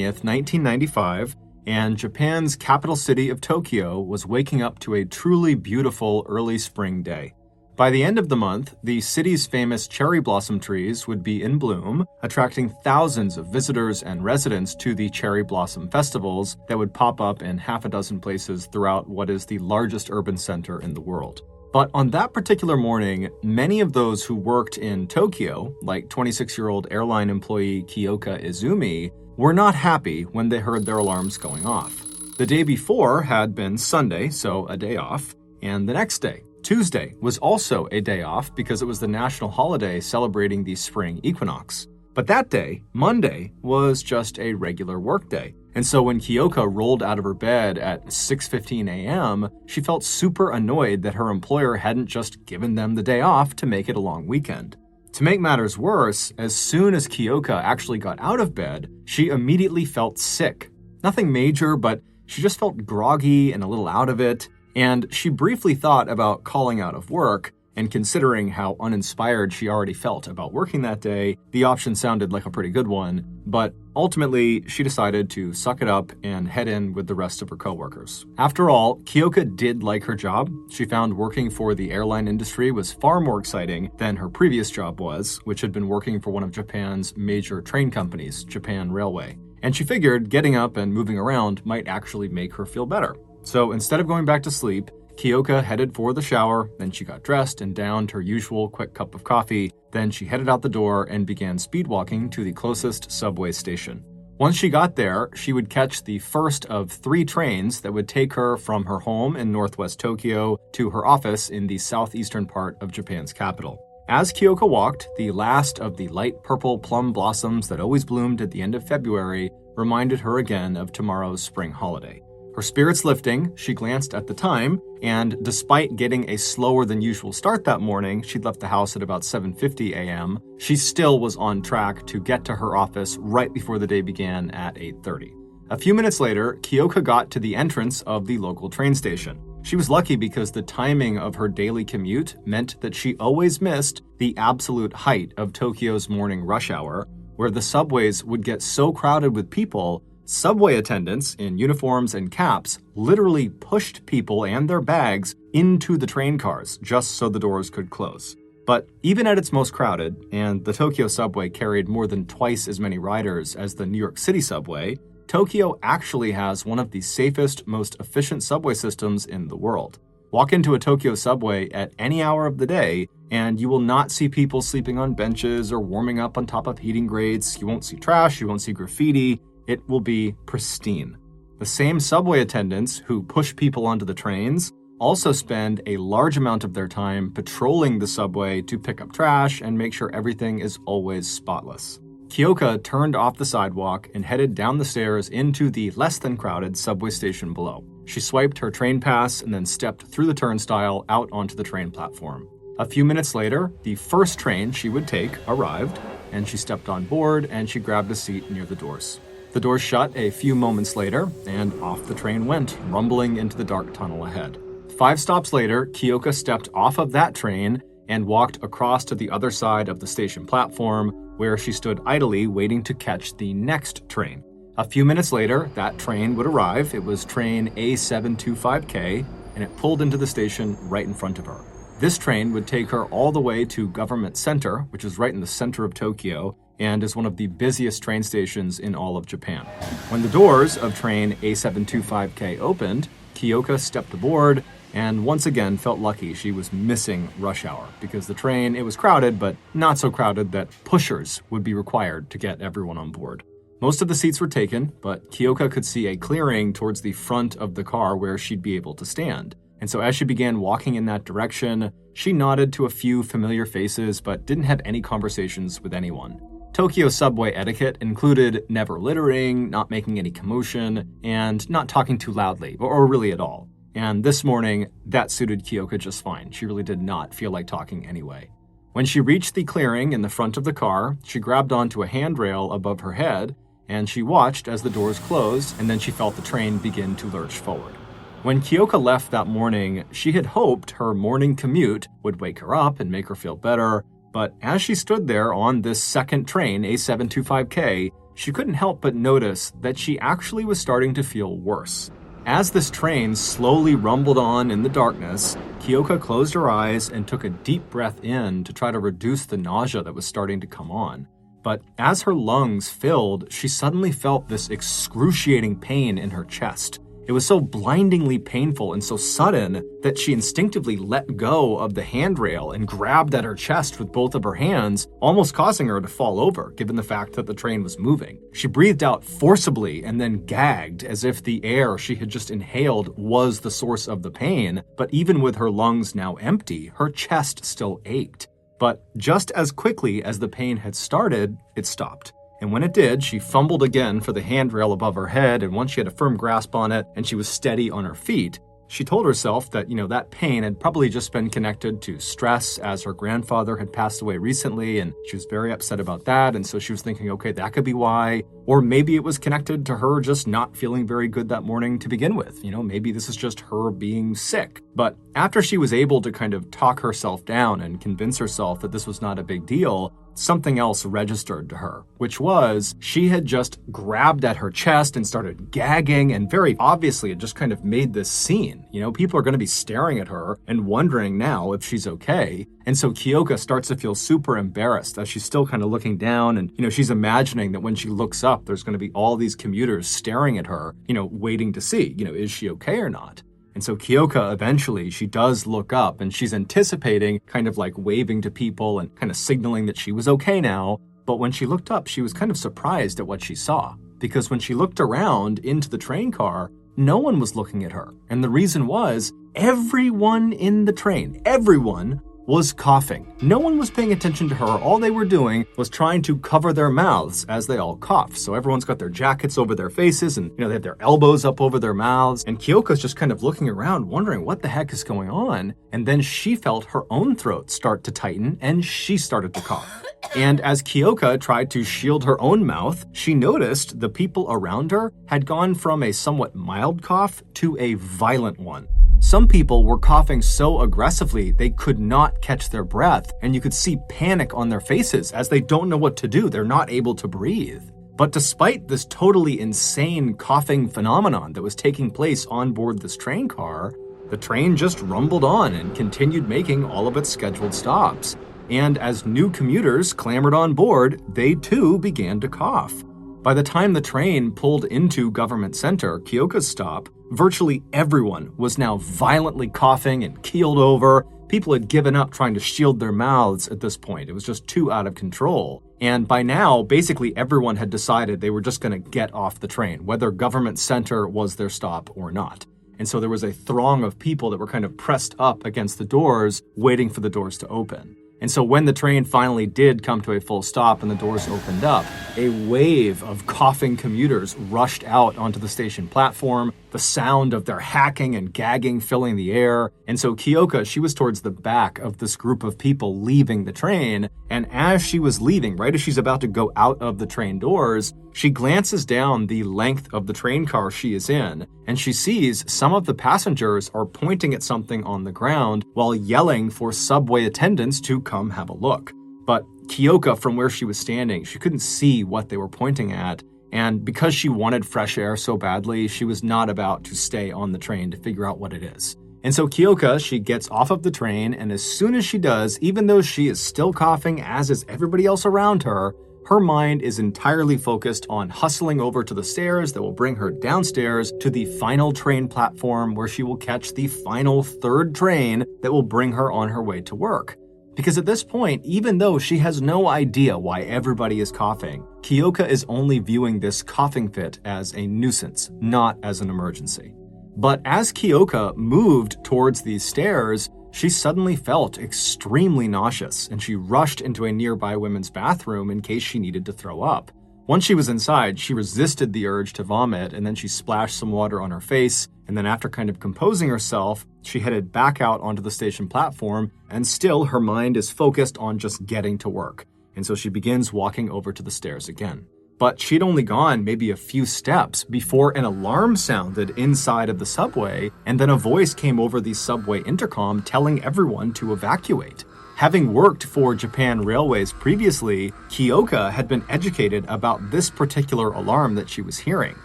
1995, and Japan's capital city of Tokyo was waking up to a truly beautiful early spring day. By the end of the month, the city's famous cherry blossom trees would be in bloom, attracting thousands of visitors and residents to the cherry blossom festivals that would pop up in half a dozen places throughout what is the largest urban center in the world. But on that particular morning, many of those who worked in Tokyo, like 26-year-old airline employee Kyoka Izumi, were not happy when they heard their alarms going off. The day before had been Sunday, so a day off, and the next day, Tuesday, was also a day off because it was the national holiday celebrating the spring equinox. But that day, Monday, was just a regular work day. And so when Kyoka rolled out of her bed at 6:15 a.m., she felt super annoyed that her employer hadn't just given them the day off to make it a long weekend. To make matters worse, as soon as Kyoka actually got out of bed, she immediately felt sick. Nothing major, but she just felt groggy and a little out of it. And she briefly thought about calling out of work, and considering how uninspired she already felt about working that day, the option sounded like a pretty good one. But ultimately, she decided to suck it up and head in with the rest of her coworkers. After all, Kyoka did like her job. She found working for the airline industry was far more exciting than her previous job was, which had been working for one of Japan's major train companies, Japan Railway. And she figured getting up and moving around might actually make her feel better. So instead of going back to sleep, Kyoka headed for the shower, then she got dressed and downed her usual quick cup of coffee. Then she headed out the door and began speedwalking to the closest subway station. Once she got there, she would catch the first of 3 trains that would take her from her home in northwest Tokyo to her office in the southeastern part of Japan's capital. As Kyoka walked, the last of the light purple plum blossoms that always bloomed at the end of February reminded her again of tomorrow's spring holiday. Her spirits lifting, she glanced at the time, and despite getting a slower than usual start that morning, she'd left the house at about 7:50 a.m., she still was on track to get to her office right before the day began at 8:30. A few minutes later, Kyoka got to the entrance of the local train station. She was lucky because the timing of her daily commute meant that she always missed the absolute height of Tokyo's morning rush hour, where the subways would get so crowded with people, subway attendants in uniforms and caps literally pushed people and their bags into the train cars just so the doors could close. But even at its most crowded, and the Tokyo subway carried more than twice as many riders as the New York City subway, Tokyo actually has one of the safest, most efficient subway systems in the world. Walk into a Tokyo subway at any hour of the day, and you will not see people sleeping on benches or warming up on top of heating grates. You won't see trash, you won't see graffiti. It will be pristine. The same subway attendants who push people onto the trains also spend a large amount of their time patrolling the subway to pick up trash and make sure everything is always spotless. Kyoka turned off the sidewalk and headed down the stairs into the less than crowded subway station below. She swiped her train pass and then stepped through the turnstile out onto the train platform. A few minutes later, the first train she would take arrived, and she stepped on board and she grabbed a seat near the doors. The doors shut a few moments later, and off the train went, rumbling into the dark tunnel ahead. 5 stops later, Kyoka stepped off of that train and walked across to the other side of the station platform, where she stood idly waiting to catch the next train. A few minutes later, that train would arrive. It was train A725K, and it pulled into the station right in front of her. This train would take her all the way to Government Center, which is right in the center of Tokyo, and is one of the busiest train stations in all of Japan. When the doors of train A725K opened, Kyoka stepped aboard and once again felt lucky she was missing rush hour, because the train, it was crowded, but not so crowded that pushers would be required to get everyone on board. Most of the seats were taken, but Kyoka could see a clearing towards the front of the car where she'd be able to stand. And so as she began walking in that direction, she nodded to a few familiar faces but didn't have any conversations with anyone. Tokyo subway etiquette included never littering, not making any commotion, and not talking too loudly, or really at all. And this morning, that suited Kyoka just fine. She really did not feel like talking anyway. When she reached the clearing in the front of the car, she grabbed onto a handrail above her head, and she watched as the doors closed, and then she felt the train begin to lurch forward. When Kyoka left that morning, she had hoped her morning commute would wake her up and make her feel better, but as she stood there on this second train, A725K, she couldn't help but notice that she actually was starting to feel worse. As this train slowly rumbled on in the darkness, Kyoka closed her eyes and took a deep breath in to try to reduce the nausea that was starting to come on. But as her lungs filled, she suddenly felt this excruciating pain in her chest. It was so blindingly painful and so sudden that she instinctively let go of the handrail and grabbed at her chest with both of her hands, almost causing her to fall over, given the fact that the train was moving. She breathed out forcibly and then gagged as if the air she had just inhaled was the source of the pain, but even with her lungs now empty, her chest still ached. But just as quickly as the pain had started, it stopped. And when it did, she fumbled again for the handrail above her head, and once she had a firm grasp on it and she was steady on her feet, she told herself that, that pain had probably just been connected to stress, as her grandfather had passed away recently, and she was very upset about that, and so she was thinking, okay, that could be why. Or maybe it was connected to her just not feeling very good that morning to begin with. Maybe this is just her being sick. But after she was able to kind of talk herself down and convince herself that this was not a big deal, something else registered to her, which was she had just grabbed at her chest and started gagging, and very obviously it just kind of made this scene. People are going to be staring at her and wondering now if she's okay. And so Kyoka starts to feel super embarrassed as she's still kind of looking down, and she's imagining that when she looks up, there's going to be all these commuters staring at her, waiting to see, is she okay or not? And so Kyoka, eventually, she does look up, and she's anticipating kind of like waving to people and kind of signaling that she was okay now. But when she looked up, she was kind of surprised at what she saw. Because when she looked around into the train car, no one was looking at her. And the reason was, everyone in the train, everyone was coughing. No one was paying attention to her. All they were doing was trying to cover their mouths as they all coughed. So everyone's got their jackets over their faces, and they have their elbows up over their mouths. And Kyoka's just kind of looking around, wondering what the heck is going on. And then she felt her own throat start to tighten, and she started to cough. And as Kyoka tried to shield her own mouth, she noticed the people around her had gone from a somewhat mild cough to a violent one. Some people were coughing so aggressively they could not catch their breath, and you could see panic on their faces as they don't know what to do. They're not able to breathe. But despite this totally insane coughing phenomenon that was taking place on board this train car, the train just rumbled on and continued making all of its scheduled stops. And as new commuters clambered on board, they too began to cough. By the time the train pulled into Government Center, Kyoka's stop, virtually everyone was now violently coughing and keeled over. People had given up trying to shield their mouths at this point. It was just too out of control. And by now, basically everyone had decided they were just going to get off the train, whether Government Center was their stop or not. And so there was a throng of people that were kind of pressed up against the doors, waiting for the doors to open. And so when the train finally did come to a full stop and the doors opened up, a wave of coughing commuters rushed out onto the station platform, the sound of their hacking and gagging filling the air. And so Kyoka, she was towards the back of this group of people leaving the train. And as she was leaving, right as she's about to go out of the train doors, she glances down the length of the train car she is in, and she sees some of the passengers are pointing at something on the ground while yelling for subway attendants to come have a look. But Kyoka, from where she was standing, she couldn't see what they were pointing at, and because she wanted fresh air so badly, she was not about to stay on the train to figure out what it is. And so Kyoka, she gets off of the train, and as soon as she does, even though she is still coughing, as is everybody else around her, her mind is entirely focused on hustling over to the stairs that will bring her downstairs to the final train platform where she will catch the final third train that will bring her on her way to work. Because at this point, even though she has no idea why everybody is coughing, Kyoka is only viewing this coughing fit as a nuisance, not as an emergency. But as Kyoka moved towards these stairs, she suddenly felt extremely nauseous, and she rushed into a nearby women's bathroom in case she needed to throw up. Once she was inside, she resisted the urge to vomit, and then she splashed some water on her face, and then after kind of composing herself, she headed back out onto the station platform, and still her mind is focused on just getting to work. And so she begins walking over to the stairs again. But she'd only gone maybe a few steps before an alarm sounded inside of the subway, and then a voice came over the subway intercom telling everyone to evacuate. Having worked for Japan Railways previously, Kyoka had been educated about this particular alarm that she was hearing.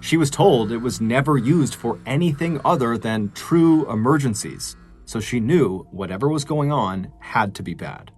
She was told it was never used for anything other than true emergencies, so she knew whatever was going on had to be bad.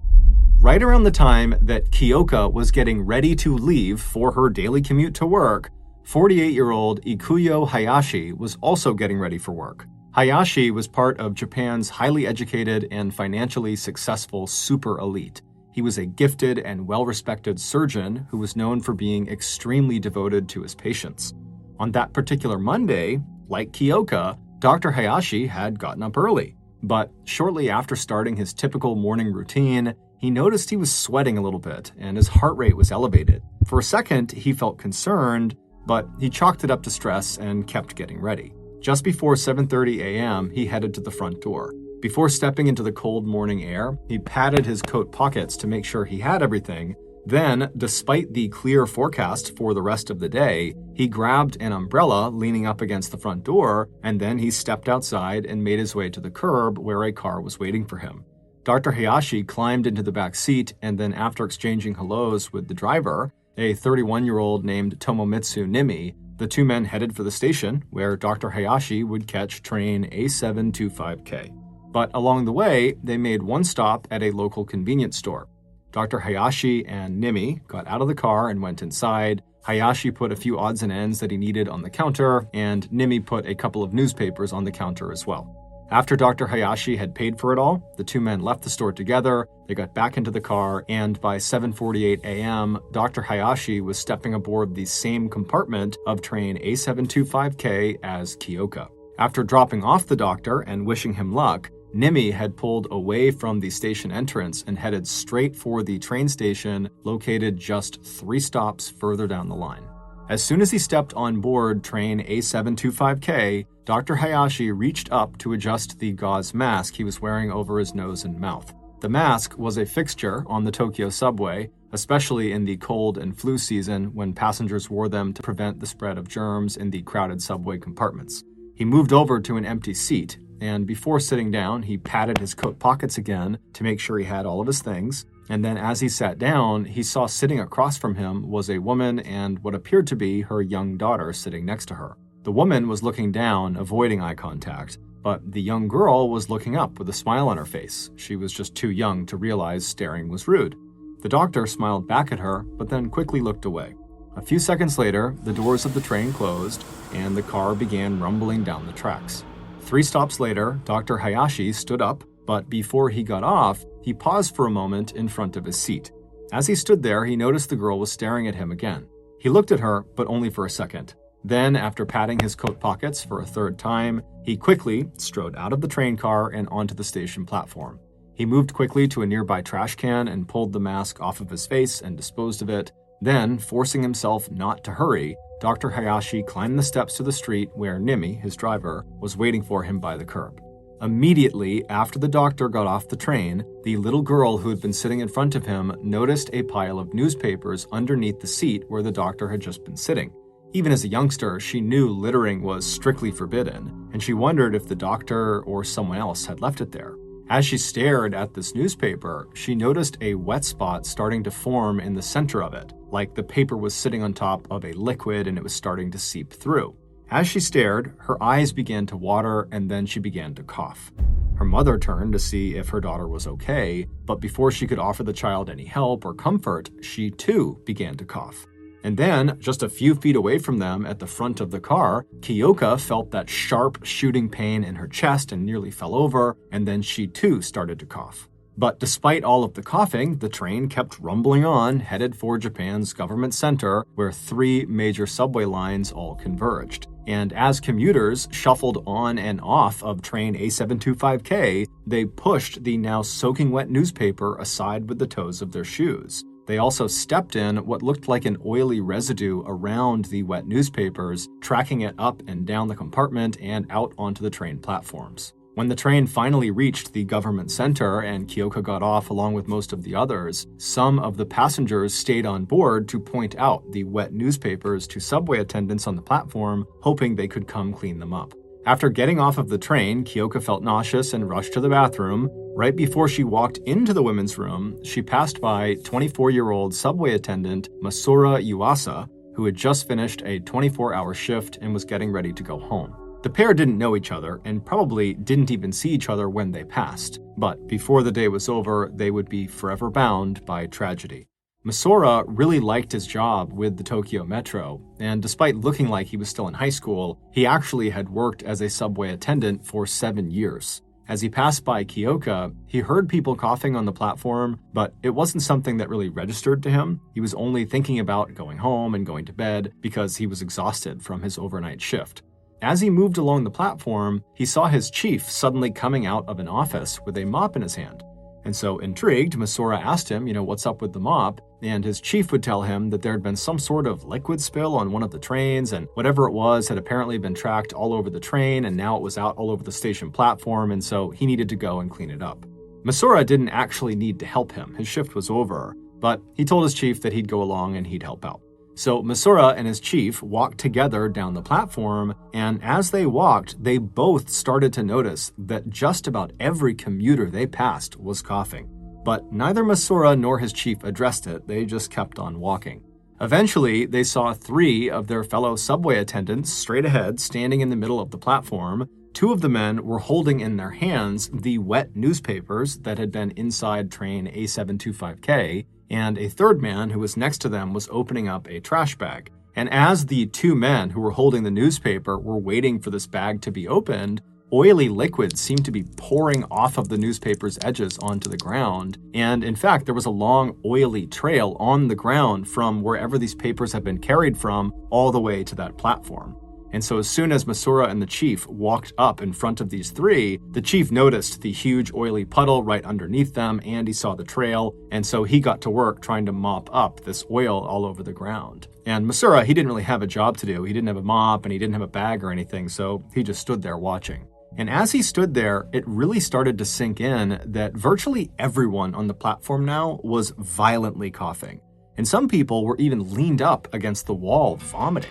Right around the time that Kyoka was getting ready to leave for her daily commute to work, 48-year-old Ikuyo Hayashi was also getting ready for work. Hayashi was part of Japan's highly educated and financially successful super elite. He was a gifted and well-respected surgeon who was known for being extremely devoted to his patients. On that particular Monday, like Kyoka, Dr. Hayashi had gotten up early. But shortly after starting his typical morning routine, he noticed he was sweating a little bit and his heart rate was elevated. For a second, he felt concerned, but he chalked it up to stress and kept getting ready. Just before 7:30 a.m., he headed to the front door. Before stepping into the cold morning air, he patted his coat pockets to make sure he had everything. Then, despite the clear forecast for the rest of the day, he grabbed an umbrella leaning up against the front door, and then he stepped outside and made his way to the curb where a car was waiting for him. Dr. Hayashi climbed into the back seat, and then after exchanging hellos with the driver, a 31-year-old named Tomomitsu Nimi, the two men headed for the station, where Dr. Hayashi would catch train A725K. But along the way, they made one stop at a local convenience store. Dr. Hayashi and Nimi got out of the car and went inside. Hayashi put a few odds and ends that he needed on the counter, and Nimi put a couple of newspapers on the counter as well. After Dr. Hayashi had paid for it all, the two men left the store together, they got back into the car, and by 7:48 a.m., Dr. Hayashi was stepping aboard the same compartment of train A725K as Kyoka. After dropping off the doctor and wishing him luck, Nimi had pulled away from the station entrance and headed straight for the train station located just 3 stops further down the line. As soon as he stepped on board train A725K, Dr. Hayashi reached up to adjust the gauze mask he was wearing over his nose and mouth. The mask was a fixture on the Tokyo subway, especially in the cold and flu season when passengers wore them to prevent the spread of germs in the crowded subway compartments. He moved over to an empty seat, and before sitting down, he patted his coat pockets again to make sure he had all of his things. And then as he sat down, he saw sitting across from him was a woman and what appeared to be her young daughter sitting next to her. The woman was looking down, avoiding eye contact, but the young girl was looking up with a smile on her face. She was just too young to realize staring was rude. The doctor smiled back at her, but then quickly looked away. A few seconds later, the doors of the train closed, and the car began rumbling down the tracks. 3 stops later, Dr. Hayashi stood up, but before he got off, he paused for a moment in front of his seat. As he stood there, he noticed the girl was staring at him again. He looked at her, but only for a second. Then, after patting his coat pockets for a 3rd time, he quickly strode out of the train car and onto the station platform. He moved quickly to a nearby trash can and pulled the mask off of his face and disposed of it. Then, forcing himself not to hurry, Dr. Hayashi climbed the steps to the street where Nimi, his driver, was waiting for him by the curb. Immediately after the doctor got off the train, the little girl who had been sitting in front of him noticed a pile of newspapers underneath the seat where the doctor had just been sitting. Even as a youngster, she knew littering was strictly forbidden, and she wondered if the doctor or someone else had left it there. As she stared at this newspaper, she noticed a wet spot starting to form in the center of it, like the paper was sitting on top of a liquid and it was starting to seep through. As she stared, her eyes began to water and then she began to cough. Her mother turned to see if her daughter was okay, but before she could offer the child any help or comfort, she too began to cough. And then, just a few feet away from them at the front of the car, Kyoka felt that sharp shooting pain in her chest and nearly fell over, and then she too started to cough. But despite all of the coughing, the train kept rumbling on, headed for Japan's government center, where 3 major subway lines all converged. And as commuters shuffled on and off of train A725K, they pushed the now soaking wet newspaper aside with the toes of their shoes. They also stepped in what looked like an oily residue around the wet newspapers, tracking it up and down the compartment and out onto the train platforms. When the train finally reached the government center and Kyoka got off along with most of the others, some of the passengers stayed on board to point out the wet newspapers to subway attendants on the platform, hoping they could come clean them up. After getting off of the train, Kyoka felt nauseous and rushed to the bathroom. Right before she walked into the women's room, she passed by 24-year-old subway attendant Masura Yuasa, who had just finished a 24-hour shift and was getting ready to go home. The pair didn't know each other and probably didn't even see each other when they passed, but before the day was over, they would be forever bound by tragedy. Masura really liked his job with the Tokyo Metro, and despite looking like he was still in high school, he actually had worked as a subway attendant for 7 years. As he passed by Kyoka, he heard people coughing on the platform, but it wasn't something that really registered to him. He was only thinking about going home and going to bed because he was exhausted from his overnight shift. As he moved along the platform, he saw his chief suddenly coming out of an office with a mop in his hand. And so, intrigued, Masura asked him, what's up with the mop? And his chief would tell him that there had been some sort of liquid spill on one of the trains, and whatever it was had apparently been tracked all over the train, and now it was out all over the station platform, and so he needed to go and clean it up. Masura didn't actually need to help him. His shift was over, but he told his chief that he'd go along and he'd help out. So Masura and his chief walked together down the platform, and as they walked, they both started to notice that just about every commuter they passed was coughing. But neither Masura nor his chief addressed it, they just kept on walking. Eventually, they saw 3 of their fellow subway attendants straight ahead, standing in the middle of the platform. 2 of the men were holding in their hands the wet newspapers that had been inside train A725K, and a third man who was next to them was opening up a trash bag. And as the 2 men who were holding the newspaper were waiting for this bag to be opened, oily liquid seemed to be pouring off of the newspaper's edges onto the ground. And in fact, there was a long, oily trail on the ground from wherever these papers had been carried from all the way to that platform. And so as soon as Masura and the chief walked up in front of these 3, the chief noticed the huge oily puddle right underneath them, and he saw the trail, and so he got to work trying to mop up this oil all over the ground. And Masura, he didn't really have a job to do. He didn't have a mop, and he didn't have a bag or anything, so he just stood there watching. And as he stood there, it really started to sink in that virtually everyone on the platform now was violently coughing. And some people were even leaned up against the wall vomiting.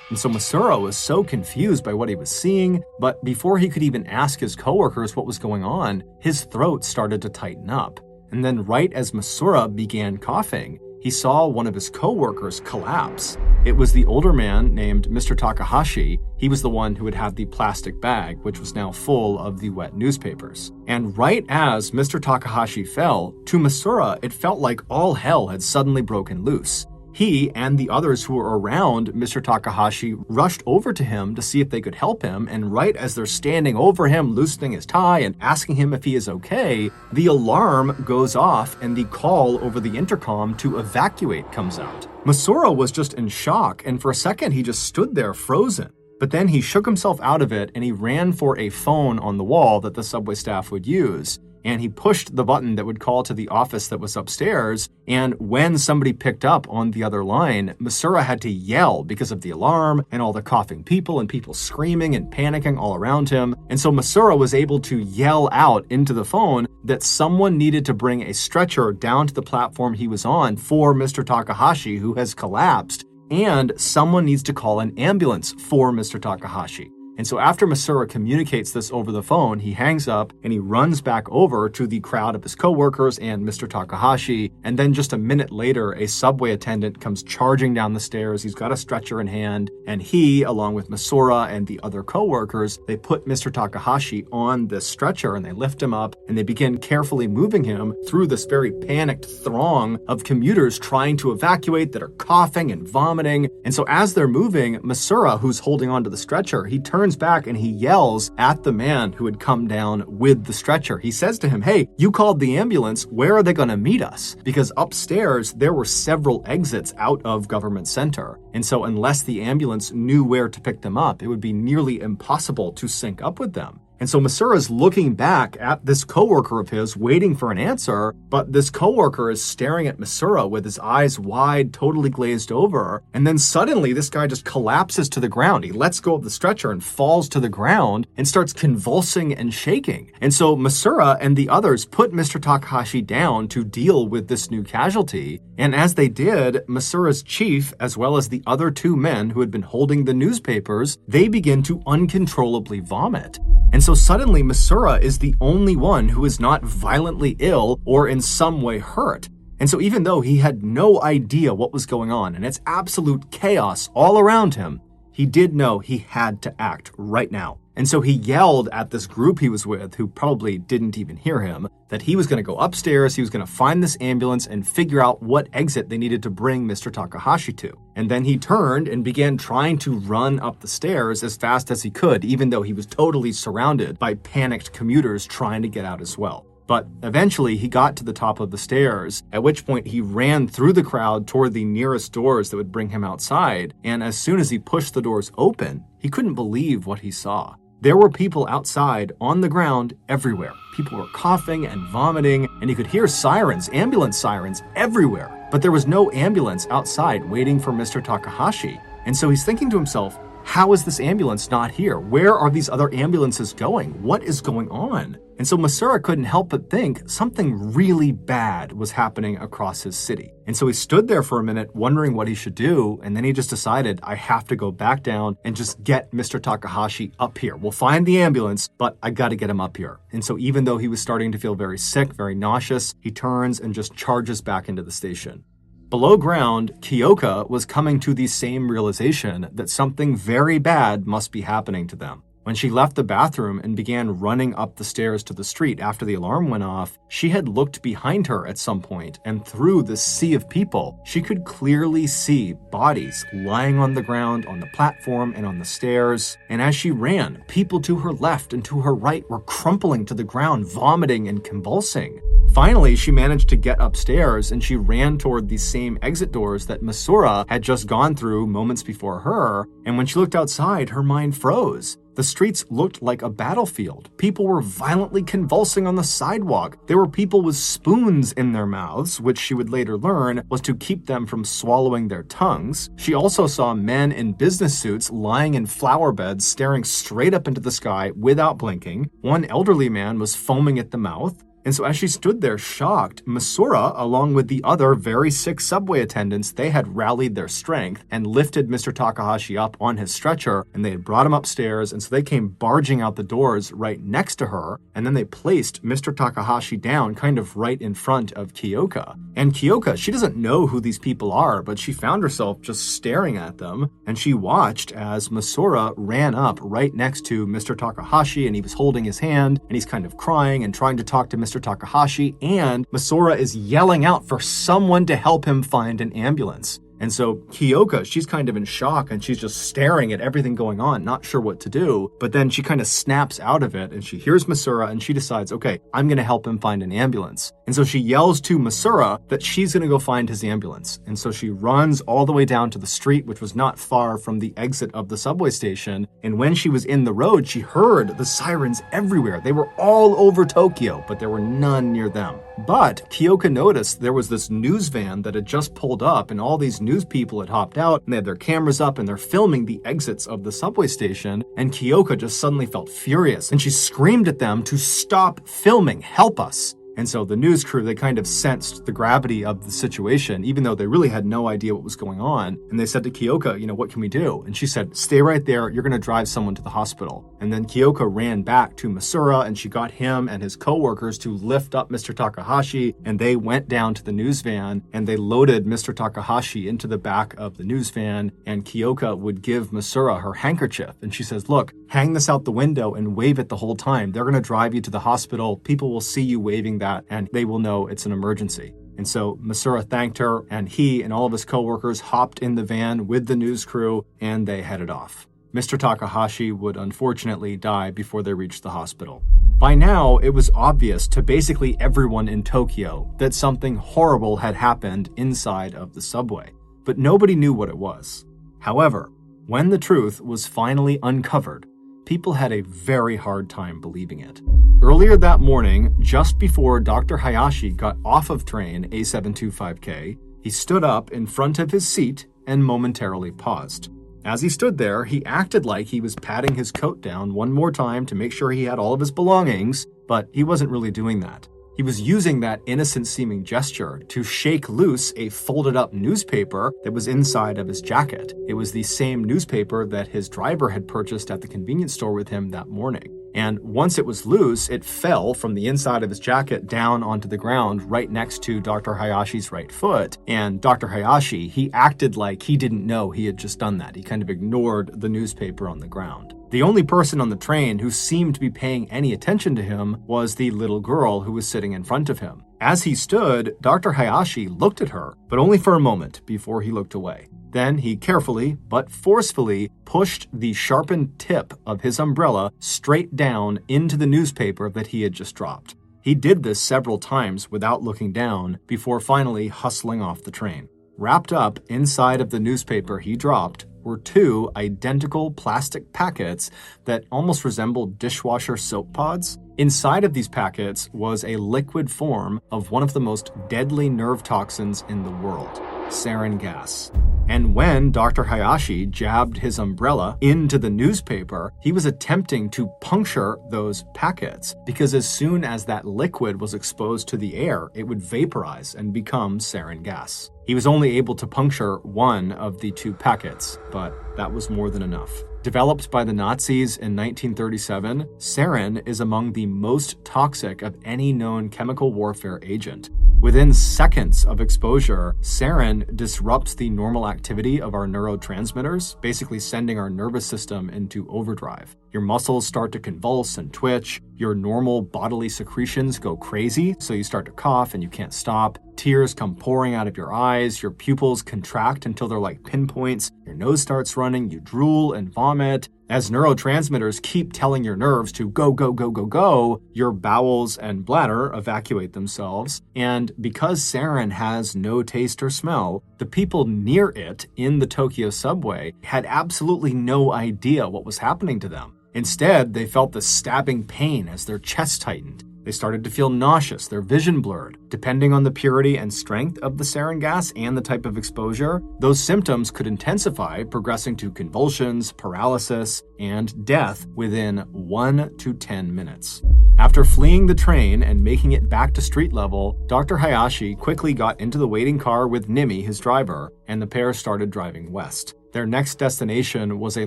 And so Masura was so confused by what he was seeing, but before he could even ask his coworkers what was going on, his throat started to tighten up. And then right as Masura began coughing, he saw one of his coworkers collapse. It was the older man named Mr. Takahashi. He was the one who had had the plastic bag, which was now full of the wet newspapers. And right as Mr. Takahashi fell, to Masura, it felt like all hell had suddenly broken loose. He and the others who were around Mr. Takahashi rushed over to him to see if they could help him, and right as they're standing over him, loosening his tie and asking him if he is okay, the alarm goes off and the call over the intercom to evacuate comes out. Masura was just in shock, and for a second he just stood there frozen. But then he shook himself out of it and he ran for a phone on the wall that the subway staff would use. And he pushed the button that would call to the office that was upstairs, and when somebody picked up on the other line, Masura had to yell because of the alarm and all the coughing people and people screaming and panicking all around him. And so Masura was able to yell out into the phone that someone needed to bring a stretcher down to the platform he was on for Mr. Takahashi, who has collapsed, and someone needs to call an ambulance for Mr. Takahashi. And so after Masura communicates this over the phone, he hangs up and he runs back over to the crowd of his coworkers and Mr. Takahashi. And then just a minute later, a subway attendant comes charging down the stairs. He's got a stretcher in hand, and he, along with Masura and the other coworkers, they put Mr. Takahashi on this stretcher and they lift him up and they begin carefully moving him through this very panicked throng of commuters trying to evacuate that are coughing and vomiting. And so as they're moving, Masura, who's holding onto the stretcher, he turns back and he yells at the man who had come down with the stretcher. He says to him, "Hey, you called the ambulance. Where are they going to meet us?" Because upstairs, there were several exits out of Government Center. And so unless the ambulance knew where to pick them up, it would be nearly impossible to sync up with them. And so Masura's looking back at this coworker of his, waiting for an answer, but this coworker is staring at Masura with his eyes wide, totally glazed over. And then suddenly this guy just collapses to the ground. He lets go of the stretcher and falls to the ground and starts convulsing and shaking. And so Masura and the others put Mr. Takahashi down to deal with this new casualty. And as they did, Masura's chief, as well as the other two men who had been holding the newspapers, they begin to uncontrollably vomit. And so suddenly Masura is the only one who is not violently ill or in some way hurt. And so even though he had no idea what was going on and it's absolute chaos all around him, he did know he had to act right now. And so he yelled at this group he was with, who probably didn't even hear him, that he was going to go upstairs, he was going to find this ambulance and figure out what exit they needed to bring Mr. Takahashi to. And then he turned and began trying to run up the stairs as fast as he could, even though he was totally surrounded by panicked commuters trying to get out as well. But eventually he got to the top of the stairs, at which point he ran through the crowd toward the nearest doors that would bring him outside. And as soon as he pushed the doors open, he couldn't believe what he saw. There were people outside on the ground everywhere. People were coughing and vomiting, and he could hear sirens, ambulance sirens everywhere. But there was no ambulance outside waiting for Mr. Takahashi. And so he's thinking to himself, how is this ambulance not here? Where are these other ambulances going? What is going on? And so Masura couldn't help but think something really bad was happening across his city. And so he stood there for a minute wondering what he should do, and then he just decided, I have to go back down and just get Mr. Takahashi up here. We'll find the ambulance, but I gotta get him up here. And so even though he was starting to feel very sick, very nauseous, he turns and just charges back into the station. Below ground, Kyoka was coming to the same realization that something very bad must be happening to them. When she left the bathroom and began running up the stairs to the street after the alarm went off, she had looked behind her at some point, and through the sea of people, she could clearly see bodies lying on the ground, on the platform, and on the stairs. And as she ran, people to her left and to her right were crumpling to the ground, vomiting and convulsing. Finally, she managed to get upstairs and she ran toward the same exit doors that Masura had just gone through moments before her. And when she looked outside, her mind froze. The streets looked like a battlefield. People were violently convulsing on the sidewalk. There were people with spoons in their mouths, which she would later learn was to keep them from swallowing their tongues. She also saw men in business suits lying in flower beds, staring straight up into the sky without blinking. One elderly man was foaming at the mouth. And so as she stood there shocked, Masura, along with the other very sick subway attendants, they had rallied their strength and lifted Mr. Takahashi up on his stretcher, and they had brought him upstairs, and so they came barging out the doors right next to her, and then they placed Mr. Takahashi down kind of right in front of Kyoka. And Kyoka, she doesn't know who these people are, but she found herself just staring at them, and she watched as Masura ran up right next to Mr. Takahashi, and he was holding his hand, and he's kind of crying and trying to talk to Mr. Takahashi, and Masura is yelling out for someone to help him find an ambulance. And so Kyoka, she's kind of in shock and she's just staring at everything going on, not sure what to do. But then she kind of snaps out of it and she hears Masura and she decides, okay, I'm going to help him find an ambulance. And so she yells to Masura that she's going to go find his ambulance. And so she runs all the way down to the street, which was not far from the exit of the subway station. And when she was in the road, she heard the sirens everywhere. They were all over Tokyo, but there were none near them. But Kyoka noticed there was this news van that had just pulled up and all these news people had hopped out and they had their cameras up and they're filming the exits of the subway station. And Kyoka just suddenly felt furious and she screamed at them to stop filming, help us. And so the news crew, they kind of sensed the gravity of the situation, even though they really had no idea what was going on. And they said to Kyoka, what can we do? And she said, stay right there. You're going to drive someone to the hospital. And then Kyoka ran back to Masura and she got him and his coworkers to lift up Mr. Takahashi. And they went down to the news van and they loaded Mr. Takahashi into the back of the news van. And Kyoka would give Masura her handkerchief. And she says, look, hang this out the window and wave it the whole time. They're going to drive you to the hospital. People will see you waving that and they will know it's an emergency. And so Masura thanked her and he and all of his coworkers hopped in the van with the news crew and they headed off. Mr. Takahashi would unfortunately die before they reached the hospital. By now, it was obvious to basically everyone in Tokyo that something horrible had happened inside of the subway, but nobody knew what it was. However, when the truth was finally uncovered, people had a very hard time believing it. Earlier that morning, just before Dr. Hayashi got off of train A725K, he stood up in front of his seat and momentarily paused. As he stood there, he acted like he was patting his coat down one more time to make sure he had all of his belongings, but he wasn't really doing that. He was using that innocent-seeming gesture to shake loose a folded-up newspaper that was inside of his jacket. It was the same newspaper that his driver had purchased at the convenience store with him that morning. And once it was loose, it fell from the inside of his jacket down onto the ground right next to Dr. Hayashi's right foot. And Dr. Hayashi, he acted like he didn't know he had just done that. He kind of ignored the newspaper on the ground. The only person on the train who seemed to be paying any attention to him was the little girl who was sitting in front of him. As he stood, Dr. Hayashi looked at her, but only for a moment before he looked away. Then he carefully, but forcefully, pushed the sharpened tip of his umbrella straight down into the newspaper that he had just dropped. He did this several times without looking down before finally hustling off the train. Wrapped up inside of the newspaper he dropped were two identical plastic packets that almost resembled dishwasher soap pods. Inside of these packets was a liquid form of one of the most deadly nerve toxins in the world, sarin gas. And when Dr. Hayashi jabbed his umbrella into the newspaper, he was attempting to puncture those packets because as soon as that liquid was exposed to the air, it would vaporize and become sarin gas. He was only able to puncture one of the two packets, but that was more than enough. Developed by the Nazis in 1937, sarin is among the most toxic of any known chemical warfare agent. Within seconds of exposure, sarin disrupts the normal activity of our neurotransmitters, basically sending our nervous system into overdrive. Your muscles start to convulse and twitch. Your normal bodily secretions go crazy, so you start to cough and you can't stop. Tears come pouring out of your eyes. Your pupils contract until they're like pinpoints. Your nose starts running. You drool and vomit. As neurotransmitters keep telling your nerves to go, go, go, go, go, your bowels and bladder evacuate themselves. And because sarin has no taste or smell, the people near it in the Tokyo subway had absolutely no idea what was happening to them. Instead, they felt the stabbing pain as their chest tightened. They started to feel nauseous, their vision blurred. Depending on the purity and strength of the sarin gas and the type of exposure, those symptoms could intensify, progressing to convulsions, paralysis, and death within 1 to 10 minutes. After fleeing the train and making it back to street level, Dr. Hayashi quickly got into the waiting car with Nimi, his driver, and the pair started driving west. Their next destination was a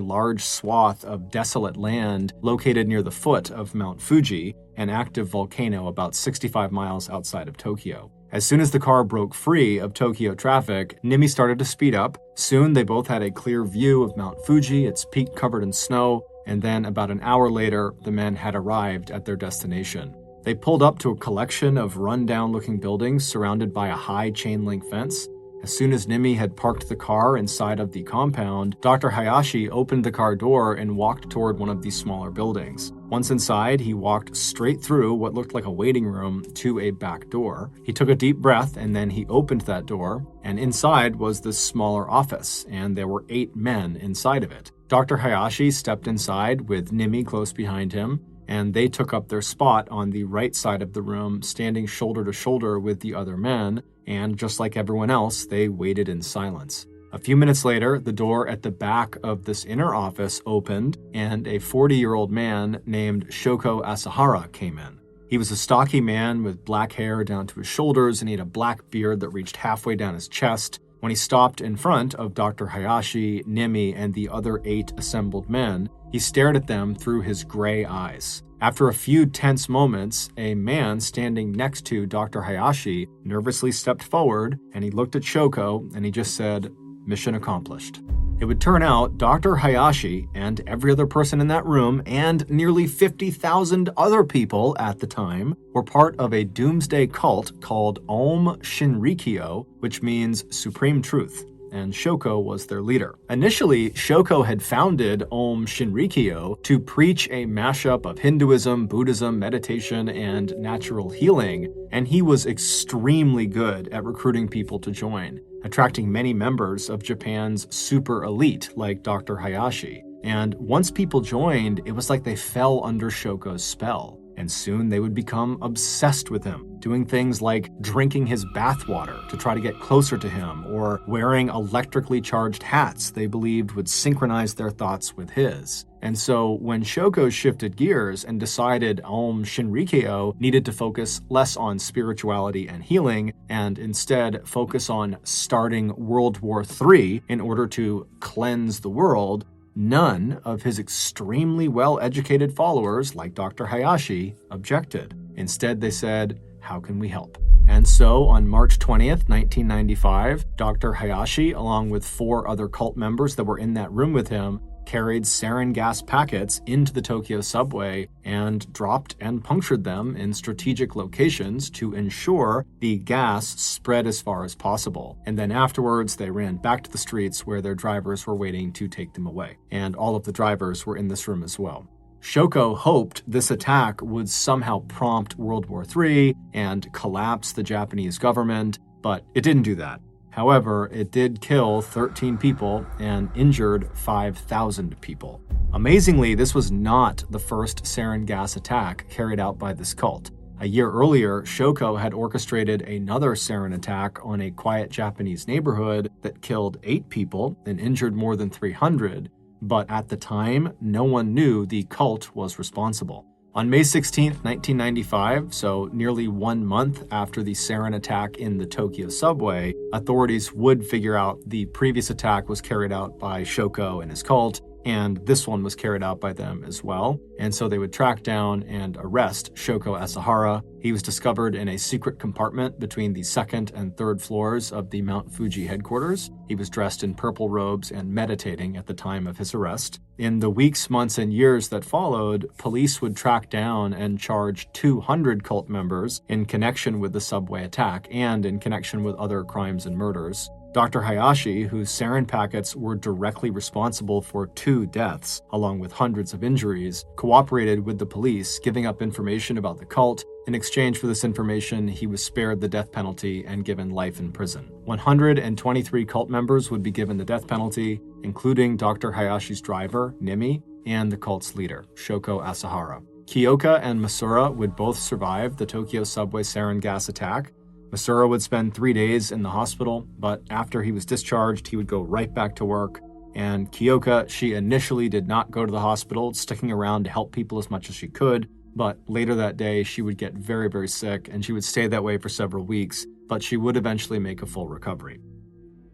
large swath of desolate land located near the foot of Mount Fuji, an active volcano about 65 miles outside of Tokyo. As soon as the car broke free of Tokyo traffic, Nimi started to speed up. Soon they both had a clear view of Mount Fuji, its peak covered in snow, and then about an hour later, the men had arrived at their destination. They pulled up to a collection of run-down-looking buildings surrounded by a high chain-link fence. As soon as Nimi had parked the car inside of the compound, Dr. Hayashi opened the car door and walked toward one of these smaller buildings. Once inside, he walked straight through what looked like a waiting room to a back door. He took a deep breath and then he opened that door, and inside was this smaller office, and there were 8 men inside of it. Dr. Hayashi stepped inside with Nimi close behind him, and they took up their spot on the right side of the room, standing shoulder to shoulder with the other men, and just like everyone else, they waited in silence. A few minutes later, the door at the back of this inner office opened, and a 40-year-old man named Shoko Asahara came in. He was a stocky man with black hair down to his shoulders, and he had a black beard that reached halfway down his chest. When he stopped in front of Dr. Hayashi, Nimi, and the other 8 assembled men, he stared at them through his gray eyes. After a few tense moments, a man standing next to Dr. Hayashi nervously stepped forward, and he looked at Shoko, and he just said, "Mission accomplished." It would turn out Dr. Hayashi and every other person in that room and nearly 50,000 other people at the time were part of a doomsday cult called Om Shinrikyo, which means Supreme Truth, and Shoko was their leader. Initially, Shoko had founded Om Shinrikyo to preach a mashup of Hinduism, Buddhism, meditation, and natural healing, and he was extremely good at recruiting people to join, attracting many members of Japan's super elite like Dr. Hayashi. And once people joined, it was like they fell under Shoko's spell. And soon they would become obsessed with him, doing things like drinking his bathwater to try to get closer to him, or wearing electrically charged hats they believed would synchronize their thoughts with his. And so when Shoko shifted gears and decided Aum Shinrikyo needed to focus less on spirituality and healing, and instead focus on starting World War III in order to cleanse the world, none of his extremely well-educated followers, like Dr. Hayashi, objected. Instead, they said, "How can we help?" And so, on March 20th, 1995, Dr. Hayashi, along with 4 other cult members that were in that room with him, carried sarin gas packets into the Tokyo subway and dropped and punctured them in strategic locations to ensure the gas spread as far as possible. And then afterwards, they ran back to the streets where their drivers were waiting to take them away. And all of the drivers were in this room as well. Shoko hoped this attack would somehow prompt World War III and collapse the Japanese government, but it didn't do that. However, it did kill 13 people and injured 5,000 people. Amazingly, this was not the first sarin gas attack carried out by this cult. A year earlier, Shoko had orchestrated another sarin attack on a quiet Japanese neighborhood that killed 8 people and injured more than 300, but at the time, no one knew the cult was responsible. On May 16, 1995, so nearly 1 month after the sarin attack in the Tokyo subway, authorities would figure out the previous attack was carried out by Shoko and his cult, and this one was carried out by them as well. And so they would track down and arrest Shoko Asahara. He was discovered in a secret compartment between the 2nd and 3rd floors of the Mount Fuji headquarters. He was dressed in purple robes and meditating at the time of his arrest. In the weeks, months, and years that followed, police would track down and charge 200 cult members in connection with the subway attack and in connection with other crimes and murders. Dr. Hayashi, whose sarin packets were directly responsible for 2 deaths, along with hundreds of injuries, cooperated with the police, giving up information about the cult. In exchange for this information, he was spared the death penalty and given life in prison. 123 cult members would be given the death penalty, including Dr. Hayashi's driver, Nimi, and the cult's leader, Shoko Asahara. Kyoka and Masura would both survive the Tokyo subway sarin gas attack. Masura would spend 3 days in the hospital, but after he was discharged, he would go right back to work. And Kyoka, she initially did not go to the hospital, sticking around to help people as much as she could. But later that day, she would get very, very sick, and she would stay that way for several weeks, but she would eventually make a full recovery.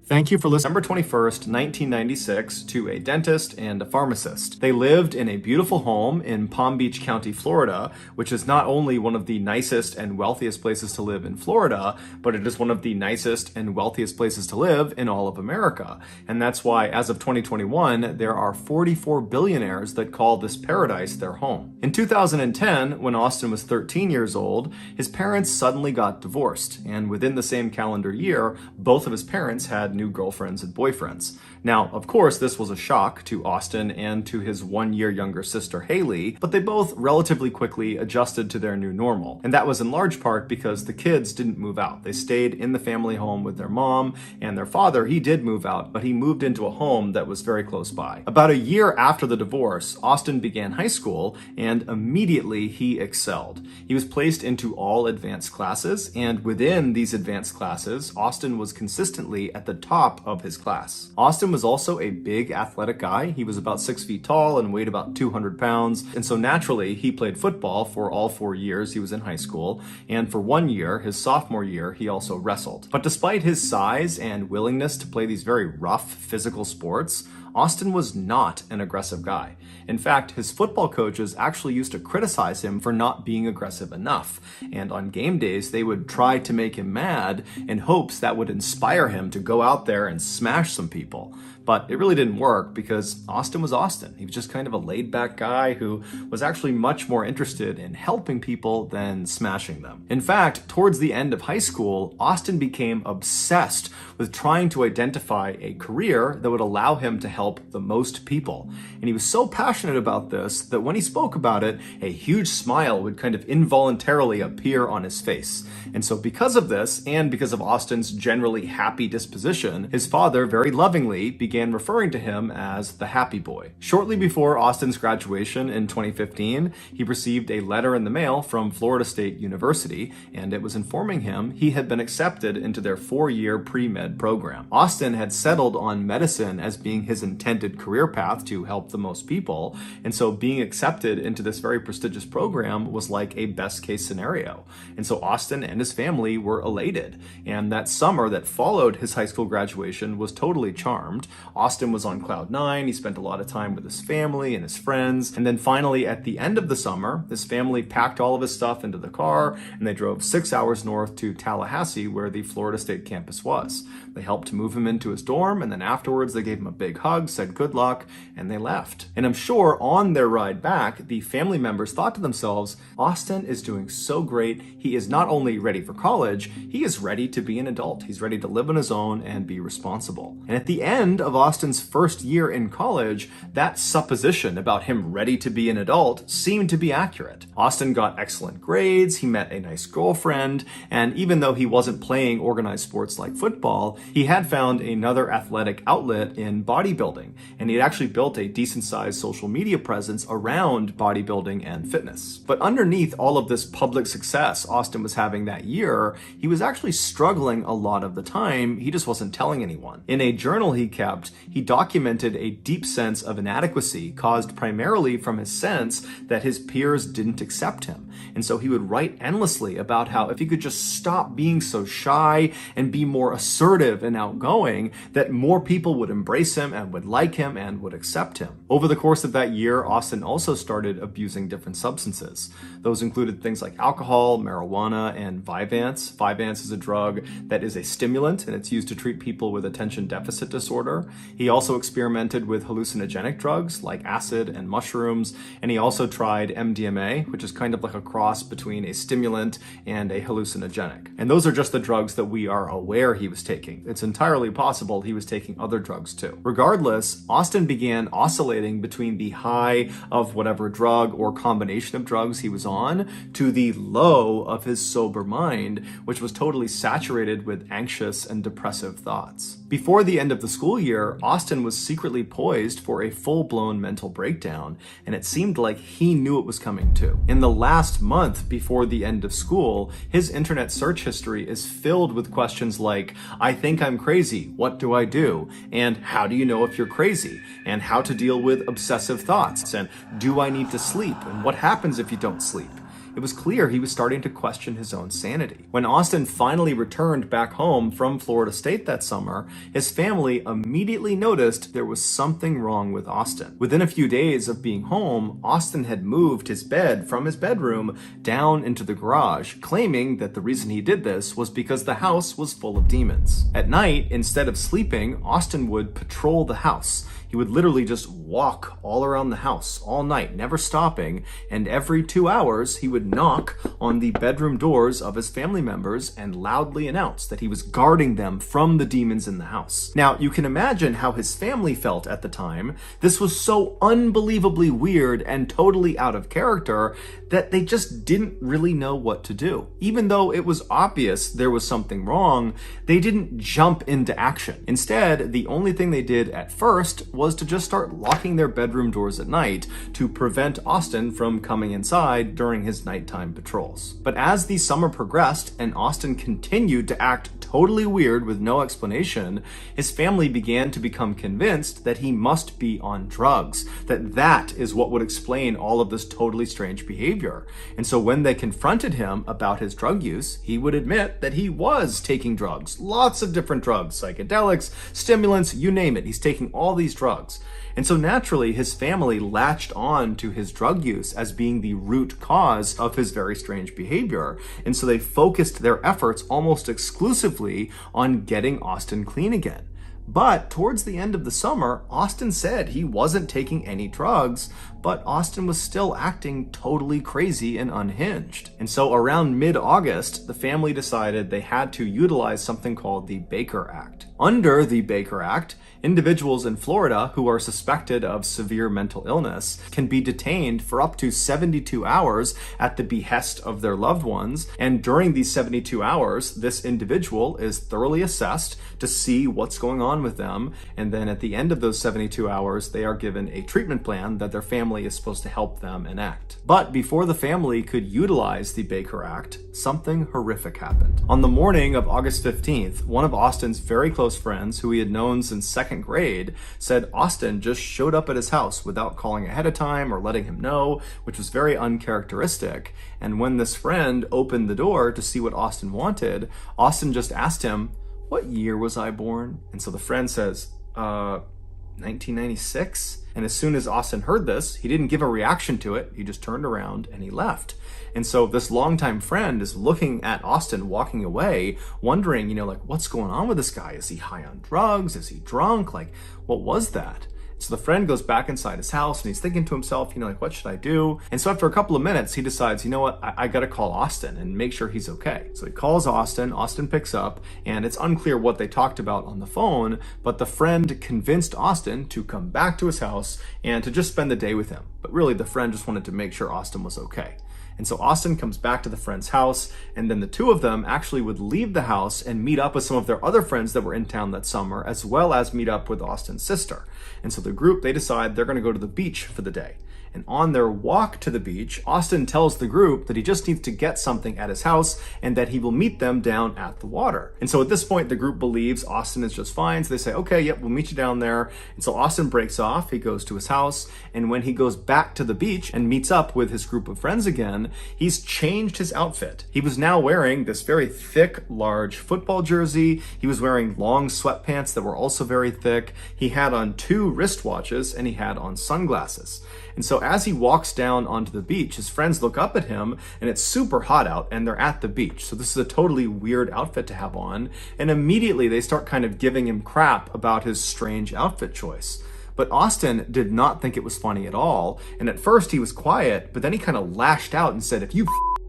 Thank you for listening. December 21st, 1996, to a dentist and a pharmacist. They lived in a beautiful home in Palm Beach County, Florida, which is not only one of the nicest and wealthiest places to live in Florida, but it is one of the nicest and wealthiest places to live in all of America. And that's why, as of 2021, there are 44 billionaires that call this paradise their home. In 2010, when Austin was 13 years old, his parents suddenly got divorced, and within the same calendar year, both of his parents had new girlfriends and boyfriends. Now, of course, this was a shock to Austin and to his 1 year younger sister, Haley, but they both relatively quickly adjusted to their new normal. And that was in large part because the kids didn't move out. They stayed in the family home with their mom, and their father, he did move out, but he moved into a home that was very close by. About a year after the divorce, Austin began high school, and immediately he excelled. He was placed into all advanced classes, and within these advanced classes, Austin was consistently at the top of his class. Austin was also a big athletic guy. He was about 6 feet tall and weighed about 200 pounds. And so naturally, he played football for all 4 years he was in high school. And for 1 year, his sophomore year, he also wrestled. But despite his size and willingness to play these very rough physical sports, Austin was not an aggressive guy. In fact, his football coaches actually used to criticize him for not being aggressive enough. And on game days, they would try to make him mad in hopes that would inspire him to go out there and smash some people. But it really didn't work because Austin was Austin. He was just kind of a laid-back guy who was actually much more interested in helping people than smashing them. In fact, towards the end of high school, Austin became obsessed with trying to identify a career that would allow him to help the most people. And he was so passionate about this that when he spoke about it, a huge smile would kind of involuntarily appear on his face. And so because of this, and because of Austin's generally happy disposition, his father very lovingly began began referring to him as the happy boy. Shortly before Austin's graduation in 2015, he received a letter in the mail from Florida State University, and it was informing him he had been accepted into their 4-year pre-med program. Austin had settled on medicine as being his intended career path to help the most people, and so being accepted into this very prestigious program was like a best case scenario. And so Austin and his family were elated, and that summer that followed his high school graduation was totally charmed. Austin was on cloud nine. He spent a lot of time with his family and his friends, and then finally at the end of the summer, his family packed all of his stuff into the car and they drove 6 hours north to Tallahassee, where the Florida State campus was. They helped move him into his dorm, and then afterwards they gave him a big hug, said good luck, and they left. And I'm sure on their ride back, the family members thought to themselves, Austin is doing so great. He is not only ready for college, he is ready to be an adult. He's ready to live on his own and be responsible. And at the end of Austin's first year in college, that supposition about him ready to be an adult seemed to be accurate. Austin got excellent grades, he met a nice girlfriend, and even though he wasn't playing organized sports like football, he had found another athletic outlet in bodybuilding, and he had actually built a decent-sized social media presence around bodybuilding and fitness. But underneath all of this public success Austin was having that year, he was actually struggling a lot of the time. He just wasn't telling anyone. In a journal he kept, he documented a deep sense of inadequacy caused primarily from his sense that his peers didn't accept him. And so he would write endlessly about how if he could just stop being so shy and be more assertive and outgoing, that more people would embrace him and would like him and would accept him. Over the course of that year, Austin also started abusing different substances. Those included things like alcohol, marijuana, and Vyvanse. Vyvanse is a drug that is a stimulant, and it's used to treat people with attention deficit disorder. He also experimented with hallucinogenic drugs like acid and mushrooms, and he also tried MDMA, which is kind of like a cross between a stimulant and a hallucinogenic. And those are just the drugs that we are aware he was taking. It's entirely possible he was taking other drugs too. Regardless, Austin began oscillating between the high of whatever drug or combination of drugs he was on to the low of his sober mind, which was totally saturated with anxious and depressive thoughts. Before the end of the school year, Austin was secretly poised for a full-blown mental breakdown, and it seemed like he knew it was coming too. In the last month before the end of school, his internet search history is filled with questions like, I think I'm crazy, what do I do? And how do you know if you're crazy? And how to deal with obsessive thoughts? And do I need to sleep? And what happens if you don't sleep? It was clear he was starting to question his own sanity. When Austin finally returned back home from Florida State that summer, his family immediately noticed there was something wrong with Austin. Within a few days of being home, Austin had moved his bed from his bedroom down into the garage, claiming that the reason he did this was because the house was full of demons. At night, instead of sleeping, Austin would patrol the house. He would literally just walk all around the house all night, never stopping, and every 2 hours he would knock on the bedroom doors of his family members and loudly announce that he was guarding them from the demons in the house. Now, you can imagine how his family felt at the time. This was so unbelievably weird and totally out of character that they just didn't really know what to do. Even though it was obvious there was something wrong, they didn't jump into action. Instead, the only thing they did at first was to just start locking their bedroom doors at night to prevent Austin from coming inside during his nighttime patrols. But as the summer progressed and Austin continued to act totally weird with no explanation, his family began to become convinced that he must be on drugs, that is what would explain all of this totally strange behavior. And so when they confronted him about his drug use, he would admit that he was taking drugs, lots of different drugs, psychedelics, stimulants, you name it. He's taking all these drugs. And so naturally, his family latched on to his drug use as being the root cause of his very strange behavior. And so they focused their efforts almost exclusively on getting Austin clean again. But towards the end of the summer, Austin said he wasn't taking any drugs, but Austin was still acting totally crazy and unhinged. And so around mid-August, the family decided they had to utilize something called the Baker Act. Under the Baker Act, individuals in Florida who are suspected of severe mental illness can be detained for up to 72 hours at the behest of their loved ones. And during these 72 hours, this individual is thoroughly assessed to see what's going on with them. And then at the end of those 72 hours, they are given a treatment plan that their family is supposed to help them enact. But before the family could utilize the Baker Act, something horrific happened. On the morning of August 15th, one of Austin's very close friends, who he had known since second grade, said Austin just showed up at his house without calling ahead of time or letting him know, which was very uncharacteristic. And when this friend opened the door to see what Austin wanted, Austin just asked him, "What year was I born?" And so the friend says, 1996? And as soon as Austin heard this, he didn't give a reaction to it. He just turned around and he left. And so this longtime friend is looking at Austin walking away, wondering, like, what's going on with this guy? Is he high on drugs? Is he drunk? Like, what was that? So the friend goes back inside his house and he's thinking to himself, like, what should I do? And so after a couple of minutes, he decides, you know what, I got to call Austin and make sure he's okay. So he calls Austin picks up, and it's unclear what they talked about on the phone, but the friend convinced Austin to come back to his house and to just spend the day with him. But really, the friend just wanted to make sure Austin was okay. And so Austin comes back to the friend's house, and then the two of them actually would leave the house and meet up with some of their other friends that were in town that summer, as well as meet up with Austin's sister. And so the group, they decide they're going to go to the beach for the day. And on their walk to the beach, Austin tells the group that he just needs to get something at his house and that he will meet them down at the water. And so at this point, the group believes Austin is just fine. So they say, okay, yep, we'll meet you down there. And so Austin breaks off. He goes to his house. And when he goes back to the beach and meets up with his group of friends again, he's changed his outfit. He was now wearing this very thick, large football jersey. He was wearing long sweatpants that were also very thick. He had on 2 wristwatches and he had on sunglasses. And so as he walks down onto the beach, his friends look up at him, and it's super hot out and they're at the beach. So this is a totally weird outfit to have on. And immediately they start kind of giving him crap about his strange outfit choice. But Austin did not think it was funny at all. And at first he was quiet, but then he kind of lashed out and said, "If you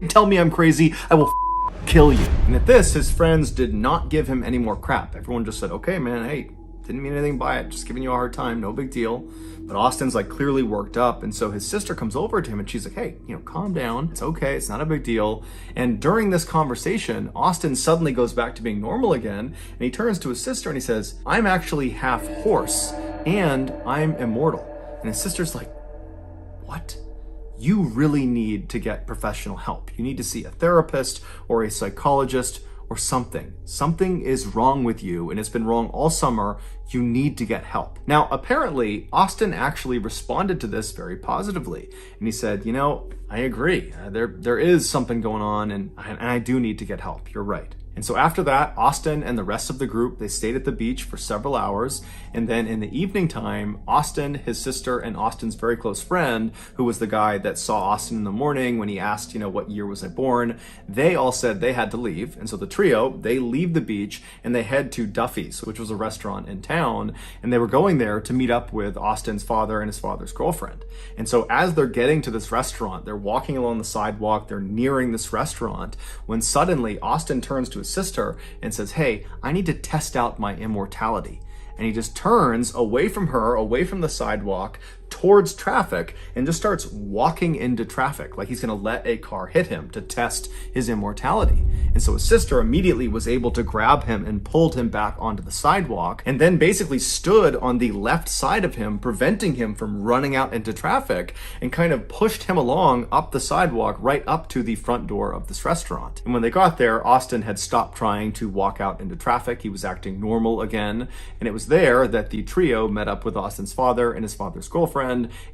tell me I'm crazy, I will kill you." And at this, his friends did not give him any more crap. Everyone just said, "Okay, man, hey, didn't mean anything by it, just giving you a hard time, no big deal." But Austin's like clearly worked up, and so his sister comes over to him and she's like, "Hey, calm down, it's okay, it's not a big deal." And during this conversation, Austin suddenly goes back to being normal again, and he turns to his sister and he says, "I'm actually half horse and I'm immortal." And his sister's like, "What? You really need to get professional help. You need to see a therapist or a psychologist or something. Something is wrong with you, and it's been wrong all summer. You need to get help." Now, apparently, Austin actually responded to this very positively. And he said, "I agree. There is something going on, and I do need to get help. You're right." And so after that, Austin and the rest of the group, they stayed at the beach for several hours. And then in the evening time, Austin, his sister, and Austin's very close friend, who was the guy that saw Austin in the morning when he asked, what year was I born, they all said they had to leave. And so the trio, they leave the beach and they head to Duffy's, which was a restaurant in town. And they were going there to meet up with Austin's father and his father's girlfriend. And so as they're getting to this restaurant, they're walking along the sidewalk, they're nearing this restaurant, when suddenly Austin turns to his sister and says, "Hey, I need to test out my immortality." And he just turns away from her, away from the sidewalk, towards traffic, and just starts walking into traffic like he's going to let a car hit him to test his immortality. And so his sister immediately was able to grab him and pulled him back onto the sidewalk, and then basically stood on the left side of him, preventing him from running out into traffic, and kind of pushed him along up the sidewalk right up to the front door of this restaurant. And when they got there, Austin had stopped trying to walk out into traffic. He was acting normal again. And it was there that the trio met up with Austin's father and his father's girlfriend,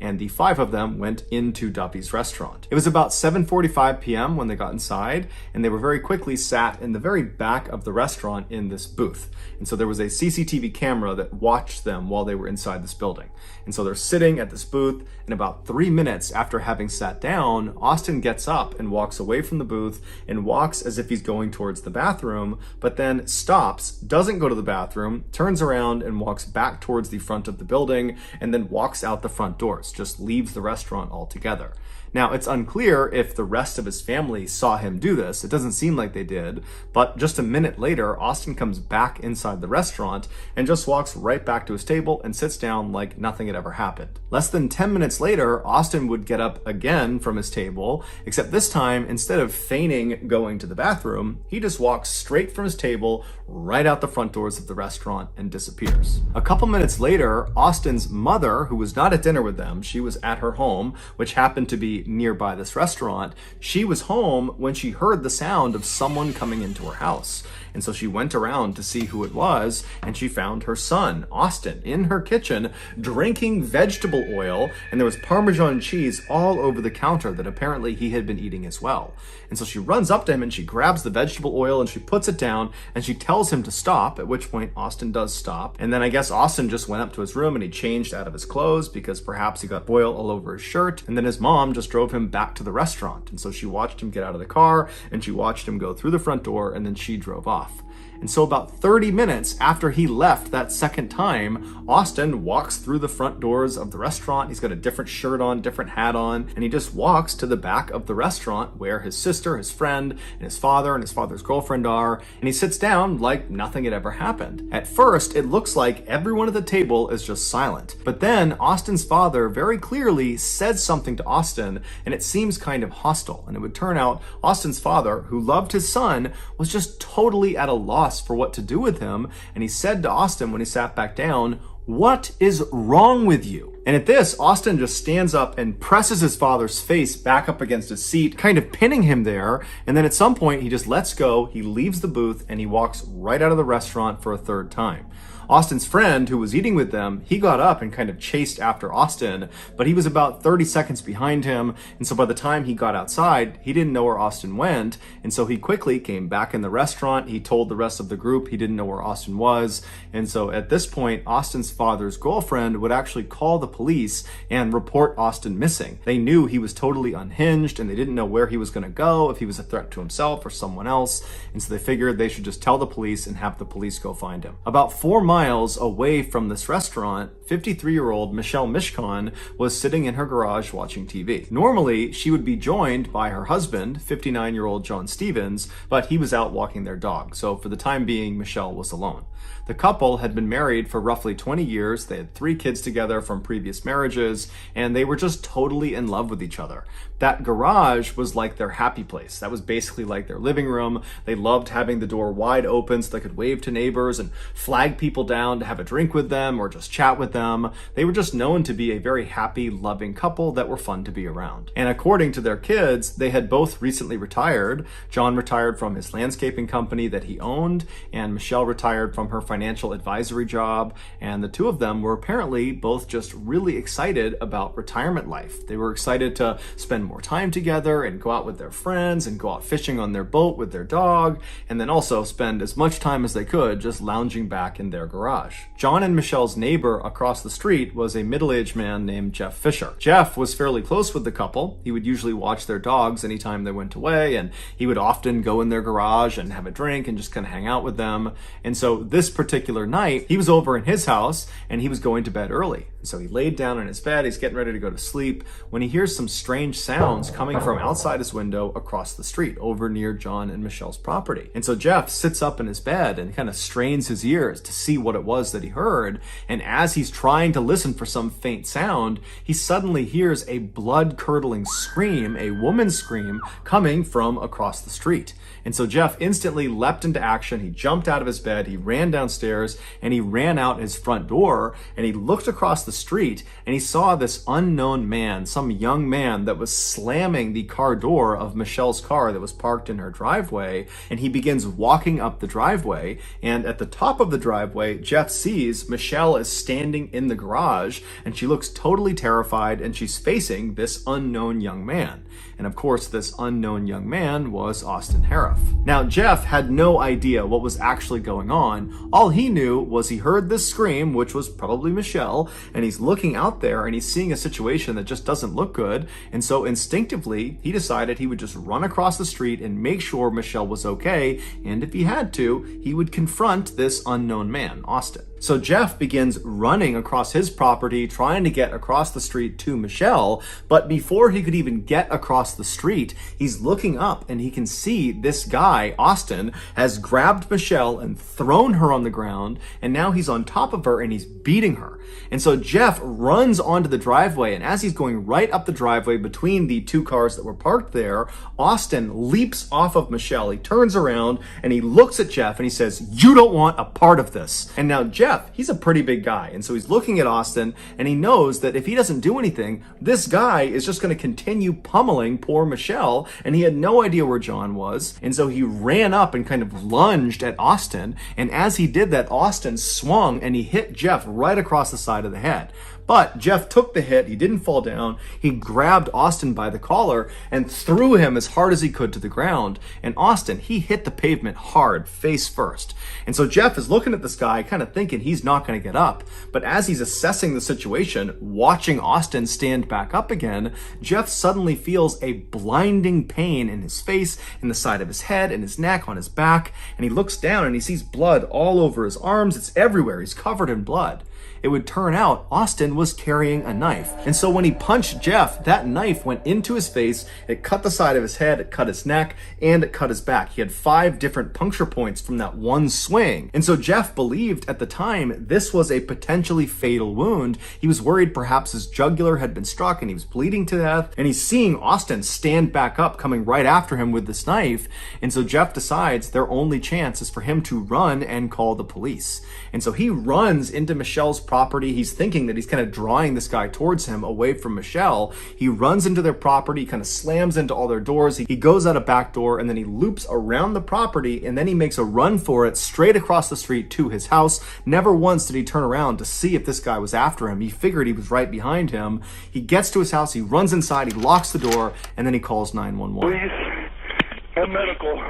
and the 5 of them went into Duffy's restaurant. It was about 7:45 p.m. when they got inside, and they were very quickly sat in the very back of the restaurant in this booth. And so there was a CCTV camera that watched them while they were inside this building. And so they're sitting at this booth, and about 3 minutes after having sat down, Austin gets up and walks away from the booth and walks as if he's going towards the bathroom, but then stops, doesn't go to the bathroom, turns around and walks back towards the front of the building, and then walks out the front doors, just leaves the restaurant altogether. Now, it's unclear if the rest of his family saw him do this. It doesn't seem like they did, but just a minute later, Austin comes back inside the restaurant and just walks right back to his table and sits down like nothing had ever happened. Less than 10 minutes later, Austin would get up again from his table, except this time, instead of feigning going to the bathroom, he just walks straight from his table right out the front doors of the restaurant and disappears. A couple minutes later, Austin's mother, who was not at dinner with them, she was at her home, which happened to be nearby this restaurant, she was home when she heard the sound of someone coming into her house. And so she went around to see who it was, and she found her son, Austin, in her kitchen drinking vegetable oil, and there was Parmesan cheese all over the counter that apparently he had been eating as well. And so she runs up to him and she grabs the vegetable oil and she puts it down and she tells him to stop, at which point Austin does stop. And then I guess Austin just went up to his room and he changed out of his clothes because perhaps he got oil all over his shirt. And then his mom just drove him back to the restaurant. And so she watched him get out of the car and she watched him go through the front door, and then she drove off. And so about 30 minutes after he left that second time, Austin walks through the front doors of the restaurant. He's got a different shirt on, different hat on, and he just walks to the back of the restaurant where his sister, his friend, and his father's girlfriend are, and he sits down like nothing had ever happened. At first, it looks like everyone at the table is just silent. But then Austin's father very clearly says something to Austin, and it seems kind of hostile. And it would turn out Austin's father, who loved his son, was just totally at a loss for what to do with him, and he said to Austin when he sat back down, "What is wrong with you?" And at this, Austin just stands up and presses his father's face back up against his seat, kind of pinning him there, and then at some point he just lets go, he leaves the booth, and he walks right out of the restaurant for a third time. Austin's friend, who was eating with them, he got up and kind of chased after Austin, but he was about 30 seconds behind him, and so by the time he got outside, he didn't know where Austin went, and so he quickly came back in the restaurant. He told the rest of the group he didn't know where Austin was, and so at this point, Austin's father's girlfriend would actually call the police and report Austin missing. They knew he was totally unhinged, and they didn't know where he was going to go, if he was a threat to himself or someone else, and so they figured they should just tell the police and have the police go find him. About 4 miles away from this restaurant, 53-year-old Michelle Mishcon was sitting in her garage watching TV. Normally, she would be joined by her husband, 59-year-old John Stevens, but he was out walking their dog. So for the time being, Michelle was alone. The couple had been married for roughly 20 years. They had 3 kids together from previous marriages, and they were just totally in love with each other. That garage was like their happy place. That was basically like their living room. They loved having the door wide open so they could wave to neighbors and flag people down to have a drink with them or just chat with them. They were just known to be a very happy, loving couple that were fun to be around. And according to their kids, they had both recently retired. John retired from his landscaping company that he owned, and Michelle retired from her financial advisory job. And the two of them were apparently both just really excited about retirement life. They were excited to spend more time together and go out with their friends and go out fishing on their boat with their dog, and then also spend as much time as they could just lounging back in their garage. John and Michelle's neighbor across the street was a middle-aged man named Jeff Fisher. Jeff was fairly close with the couple. He would usually watch their dogs anytime they went away, and he would often go in their garage and have a drink and just kind of hang out with them. And so this particular night, he was over in his house and he was going to bed early. So he laid down in his bed, he's getting ready to go to sleep, when he hears some strange sounds coming from outside his window across the street over near John and Michelle's property. And so Jeff sits up in his bed and kind of strains his ears to see what it was that he heard. And as he's trying to listen for some faint sound, he suddenly hears a blood-curdling scream, a woman's scream, coming from across the street. And so Jeff instantly leapt into action. He jumped out of his bed, he ran downstairs, and he ran out his front door, and he looked across the street, and he saw this unknown man, some young man that was slamming the car door of Michelle's car that was parked in her driveway, and he begins walking up the driveway, and at the top of the driveway, Jeff sees Michelle is standing in the garage, and she looks totally terrified, and she's facing this unknown young man. And of course, this unknown young man was Austin Harif. Now, Jeff had no idea what was actually going on. All he knew was he heard this scream, which was probably Michelle, and he's looking out there and he's seeing a situation that just doesn't look good. And so instinctively, he decided he would just run across the street and make sure Michelle was okay. And if he had to, he would confront this unknown man, Austin. So Jeff begins running across his property, trying to get across the street to Michelle. But before he could even get across the street, he's looking up and he can see this guy, Austin, has grabbed Michelle and thrown her on the ground. And now he's on top of her and he's beating her. And so Jeff runs onto the driveway. And as he's going right up the driveway between the two cars that were parked there, Austin leaps off of Michelle. He turns around and he looks at Jeff and he says, "You don't want a part of this." And now Jeff, he's a pretty big guy. And so he's looking at Austin and he knows that if he doesn't do anything, this guy is just going to continue pummeling poor Michelle. And he had no idea where John was. And so he ran up and kind of lunged at Austin. And as he did that, Austin swung and he hit Jeff right across the side of the head. But Jeff took the hit. He didn't fall down. He grabbed Austin by the collar and threw him as hard as he could to the ground. And Austin, he hit the pavement hard, face first. And so Jeff is looking at this guy, kind of thinking he's not going to get up. But as he's assessing the situation, watching Austin stand back up again, Jeff suddenly feels a blinding pain in his face, in the side of his head, in his neck, on his back. And he looks down and he sees blood all over his arms. It's everywhere. He's covered in blood. It would turn out Austin was carrying a knife. And so when he punched Jeff, that knife went into his face, it cut the side of his head, it cut his neck, and it cut his back. He had 5 different puncture points from that one swing. And so Jeff believed at the time this was a potentially fatal wound. He was worried perhaps his jugular had been struck and he was bleeding to death. And he's seeing Austin stand back up, coming right after him with this knife. And so Jeff decides their only chance is for him to run and call the police. And so he runs into Michelle's property. He's thinking that he's kind of drawing this guy towards him away from Michelle. He runs into their property, kind of slams into all their doors. He goes out a back door and then he loops around the property and then he makes a run for it straight across the street to his house. Never once did he turn around to see if this guy was after him. He figured he was right behind him. He gets to his house, he runs inside, he locks the door, and then he calls 911. Please, a medical.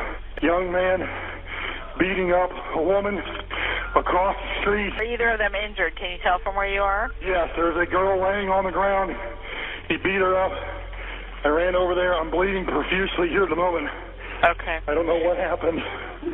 Young man beating up a woman across the street. Are either of them injured? Can you tell from where you are? Yes, there's a girl laying on the ground. He beat her up. I ran over there. I'm bleeding profusely here at the moment. Okay. I don't know what happened.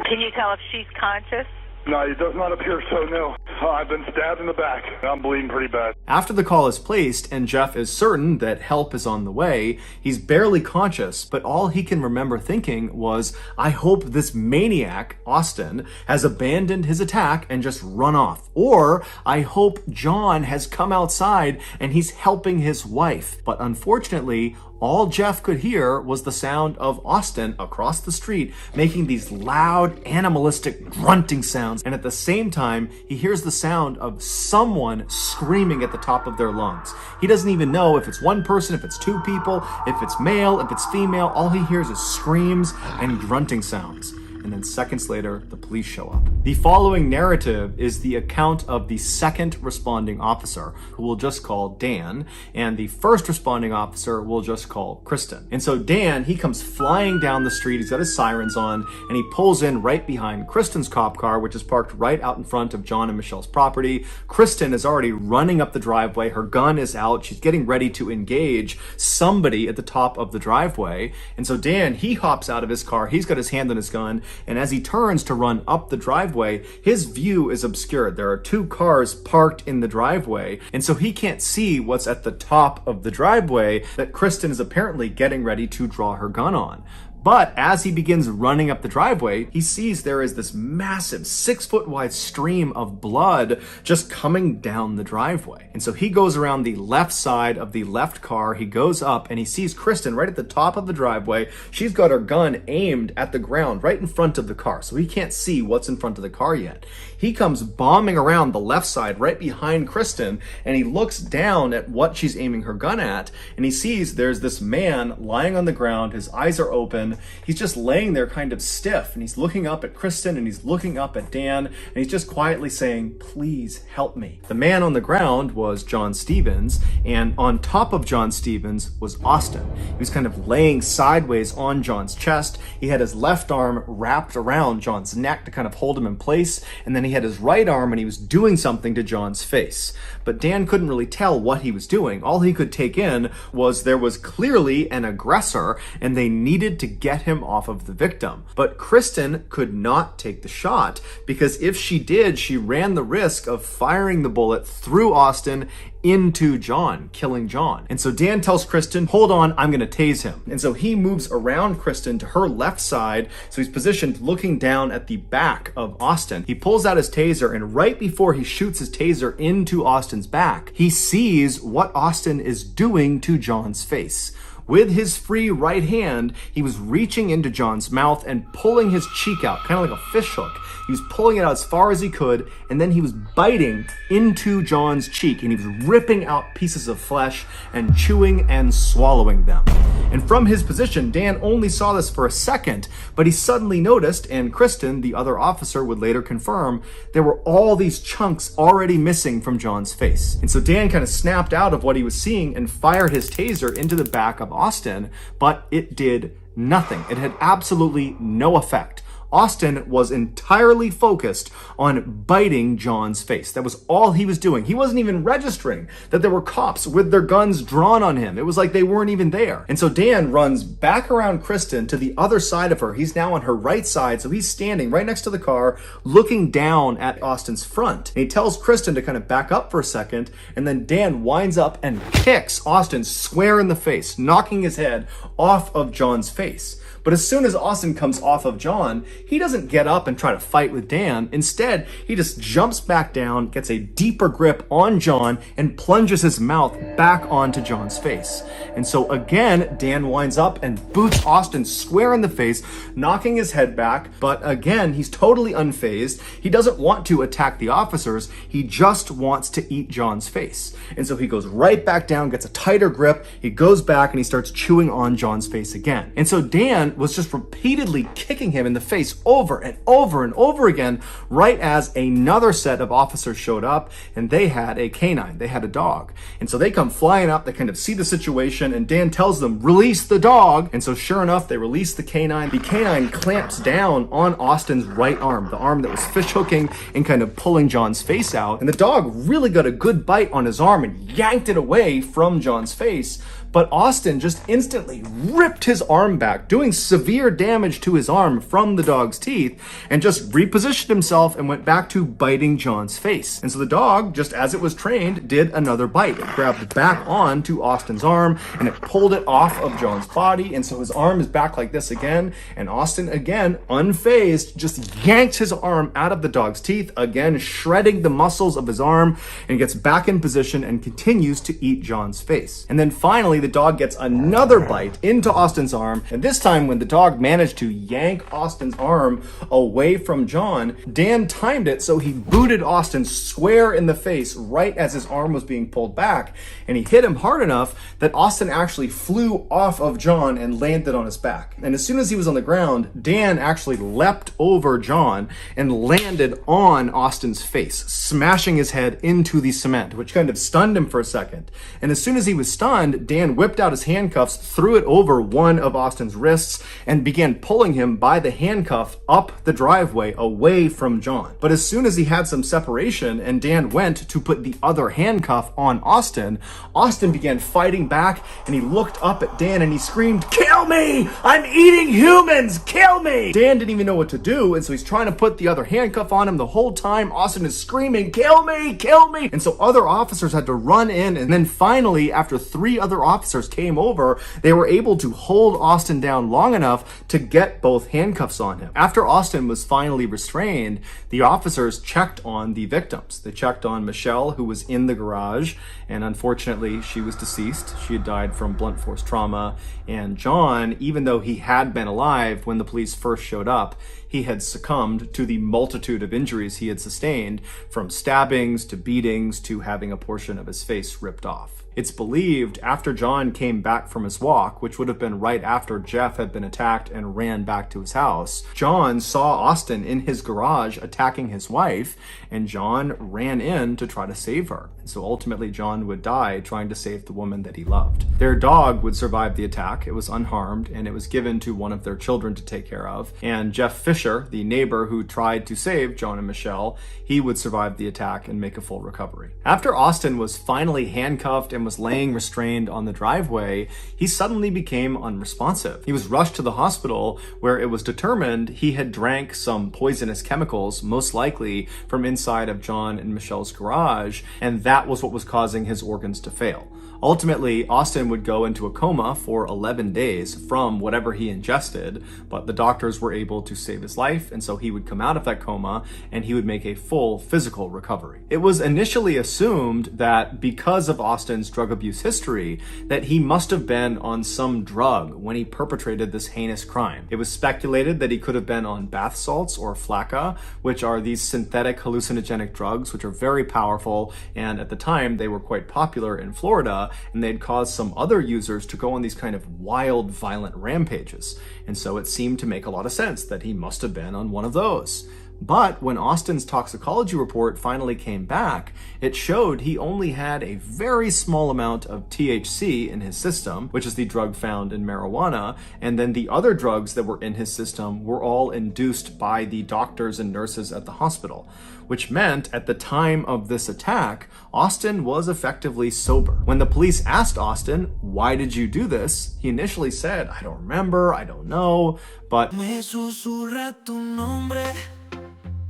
Can you tell if she's conscious? No, it does not appear so, no. I've been stabbed in the back. I'm bleeding pretty bad. After the call is placed and Jeff is certain that help is on the way, he's barely conscious, but all he can remember thinking was, I hope this maniac, Austin, has abandoned his attack and just run off. Or I hope John has come outside and he's helping his wife. But unfortunately, all Jeff could hear was the sound of Austin across the street making these loud, animalistic grunting sounds. And at the same time, he hears the sound of someone screaming at the top of their lungs. He doesn't even know if it's one person, if it's 2 people, if it's male, if it's female. All he hears is screams and grunting sounds. And then seconds later, the police show up. The following narrative is the account of the second responding officer, who we'll just call Dan, and the first responding officer we'll just call Kristen. And so Dan, he comes flying down the street, he's got his sirens on, and he pulls in right behind Kristen's cop car, which is parked right out in front of John and Michelle's property. Kristen is already running up the driveway, her gun is out, she's getting ready to engage somebody at the top of the driveway. And so Dan, he hops out of his car, he's got his hand on his gun, and as he turns to run up the driveway, his view is obscured. There are 2 cars parked in the driveway, and so he can't see what's at the top of the driveway that Kristen is apparently getting ready to draw her gun on. But as he begins running up the driveway, he sees there is this massive 6-foot wide stream of blood just coming down the driveway. And so he goes around the left side of the left car, he goes up and he sees Kristen right at the top of the driveway. She's got her gun aimed at the ground right in front of the car, so he can't see what's in front of the car yet. He comes bombing around the left side right behind Kristen and he looks down at what she's aiming her gun at and he sees there's this man lying on the ground, his eyes are open. He's just laying there kind of stiff and he's looking up at Kristen and he's looking up at Dan and he's just quietly saying, "Please help me." The man on the ground was John Stevens, and on top of John Stevens was Austin. He was kind of laying sideways on John's chest. He had his left arm wrapped around John's neck to kind of hold him in place, and then he had his right arm and he was doing something to John's face. But Dan couldn't really tell what he was doing. All he could take in was there was clearly an aggressor and they needed to get him off of the victim. But Kristen could not take the shot because if she did, she ran the risk of firing the bullet through Austin into John, killing John. And so Dan tells Kristen, hold on, I'm gonna tase him. And so he moves around Kristen to her left side, so he's positioned looking down at the back of Austin. He pulls out his taser, and right before he shoots his taser into Austin's back, he sees what Austin is doing to John's face. With his free right hand, he was reaching into John's mouth and pulling his cheek out, kind of like a fish hook. He was pulling it out as far as he could, and then he was biting into John's cheek, and he was ripping out pieces of flesh and chewing and swallowing them. And from his position, Dan only saw this for a second, but he suddenly noticed, and Kristen, the other officer, would later confirm, there were all these chunks already missing from John's face. And so Dan kind of snapped out of what he was seeing and fired his taser into the back of Austin, but it did nothing. It had absolutely no effect. Austin was entirely focused on biting John's face. That was all he was doing. He wasn't even registering that there were cops with their guns drawn on him. It was like they weren't even there. And so Dan runs back around Kristen to the other side of her. He's now on her right side, so he's standing right next to the car, looking down at Austin's front. And he tells Kristen to kind of back up for a second, and then Dan winds up and kicks Austin square in the face, knocking his head off of John's face. But as soon as Austin comes off of John, he doesn't get up and try to fight with Dan. Instead, he just jumps back down, gets a deeper grip on John, and plunges his mouth back onto John's face. And so again, Dan winds up and boots Austin square in the face, knocking his head back. But again, he's totally unfazed. He doesn't want to attack the officers. He just wants to eat John's face. And so he goes right back down, gets a tighter grip. He goes back and he starts chewing on John's face again. And so Dan was just repeatedly kicking him in the face over and over and over again, right as another set of officers showed up, and they had a canine, they had a dog. And so they come flying up, they kind of see the situation, and Dan tells them, release the dog. And so sure enough, they release the canine. The canine clamps down on Austin's right arm, the arm that was fish hooking and kind of pulling John's face out. And the dog really got a good bite on his arm and yanked it away from John's face. But Austin just instantly ripped his arm back, doing severe damage to his arm from the dog's teeth, and just repositioned himself and went back to biting John's face. And so the dog, just as it was trained, did another bite. It grabbed back onto Austin's arm and it pulled it off of John's body. And so his arm is back like this again. And Austin, again, unfazed, just yanks his arm out of the dog's teeth, again, shredding the muscles of his arm, and gets back in position and continues to eat John's face. And then finally, the dog gets another bite into Austin's arm, and this time when the dog managed to yank Austin's arm away from John, Dan timed it so he booted Austin square in the face right as his arm was being pulled back, and he hit him hard enough that Austin actually flew off of John and landed on his back. And as soon as he was on the ground, Dan actually leapt over John and landed on Austin's face, smashing his head into the cement, which kind of stunned him for a second. And as soon as he was stunned, Dan whipped out his handcuffs, threw it over one of Austin's wrists, and began pulling him by the handcuff up the driveway away from John. But as soon as he had some separation and Dan went to put the other handcuff on Austin, Austin began fighting back, and he looked up at Dan and he screamed, "Kill me! I'm eating humans! Kill me!" Dan didn't even know what to do, and so he's trying to put the other handcuff on him. The whole time Austin is screaming, "Kill me! Kill me!" And so other officers had to run in, and then finally, after 3 other officers came over, they were able to hold Austin down long enough to get both handcuffs on him. After Austin was finally restrained, the officers checked on the victims. They checked on Michelle, who was in the garage, and unfortunately she was deceased. She had died from blunt force trauma. And John, even though he had been alive when the police first showed up, he had succumbed to the multitude of injuries he had sustained, from stabbings to beatings to having a portion of his face ripped off. It's believed after John came back from his walk, which would have been right after Jeff had been attacked and ran back to his house, John saw Austin in his garage attacking his wife, and John ran in to try to save her. And so ultimately, John would die trying to save the woman that he loved. Their dog would survive the attack. It was unharmed, and it was given to one of their children to take care of. And Jeff Fisher, the neighbor who tried to save John and Michelle, he would survive the attack and make a full recovery. After Austin was finally handcuffed and was laying restrained on the driveway, he suddenly became unresponsive. He was rushed to the hospital, where it was determined he had drank some poisonous chemicals, most likely from inside of John and Michelle's garage, and that was what was causing his organs to fail. Ultimately, Austin would go into a coma for 11 days from whatever he ingested, but the doctors were able to save his life, and so he would come out of that coma and he would make a full physical recovery. It was initially assumed that because of Austin's drug abuse history, that he must have been on some drug when he perpetrated this heinous crime. It was speculated that he could have been on bath salts or flakka, which are these synthetic hallucinogenic drugs, which are very powerful, and at the time they were quite popular in Florida, and they'd caused some other users to go on these kind of wild, violent rampages. And so it seemed to make a lot of sense that he must have been on one of those. But when Austin's toxicology report finally came back, it showed he only had a very small amount of THC in his system, which is the drug found in marijuana, and then the other drugs that were in his system were all induced by the doctors and nurses at the hospital, which meant at the time of this attack, Austin was effectively sober. When the police asked Austin, "Why did you do this?" he initially said, "I don't remember, I don't know," but Me susurra tu nombre.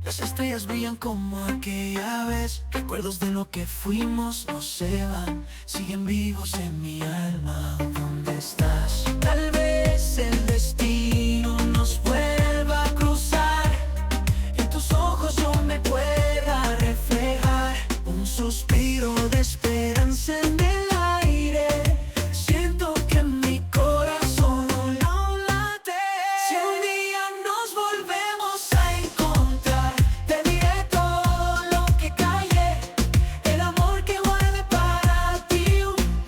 Las estrellas brillan como aquella vez. Recuerdos de lo que fuimos no se van. Siguen vivos en mi alma. ¿Dónde estás? Tal vez el destino nos vuelva a cruzar. En tus ojos yo me pueda reflejar. Un suspiro de esperanza en el aire. Siento que mi corazón no late. Si un día nos volvemos a encontrar, te diré todo lo que callé. El amor que guardé para ti,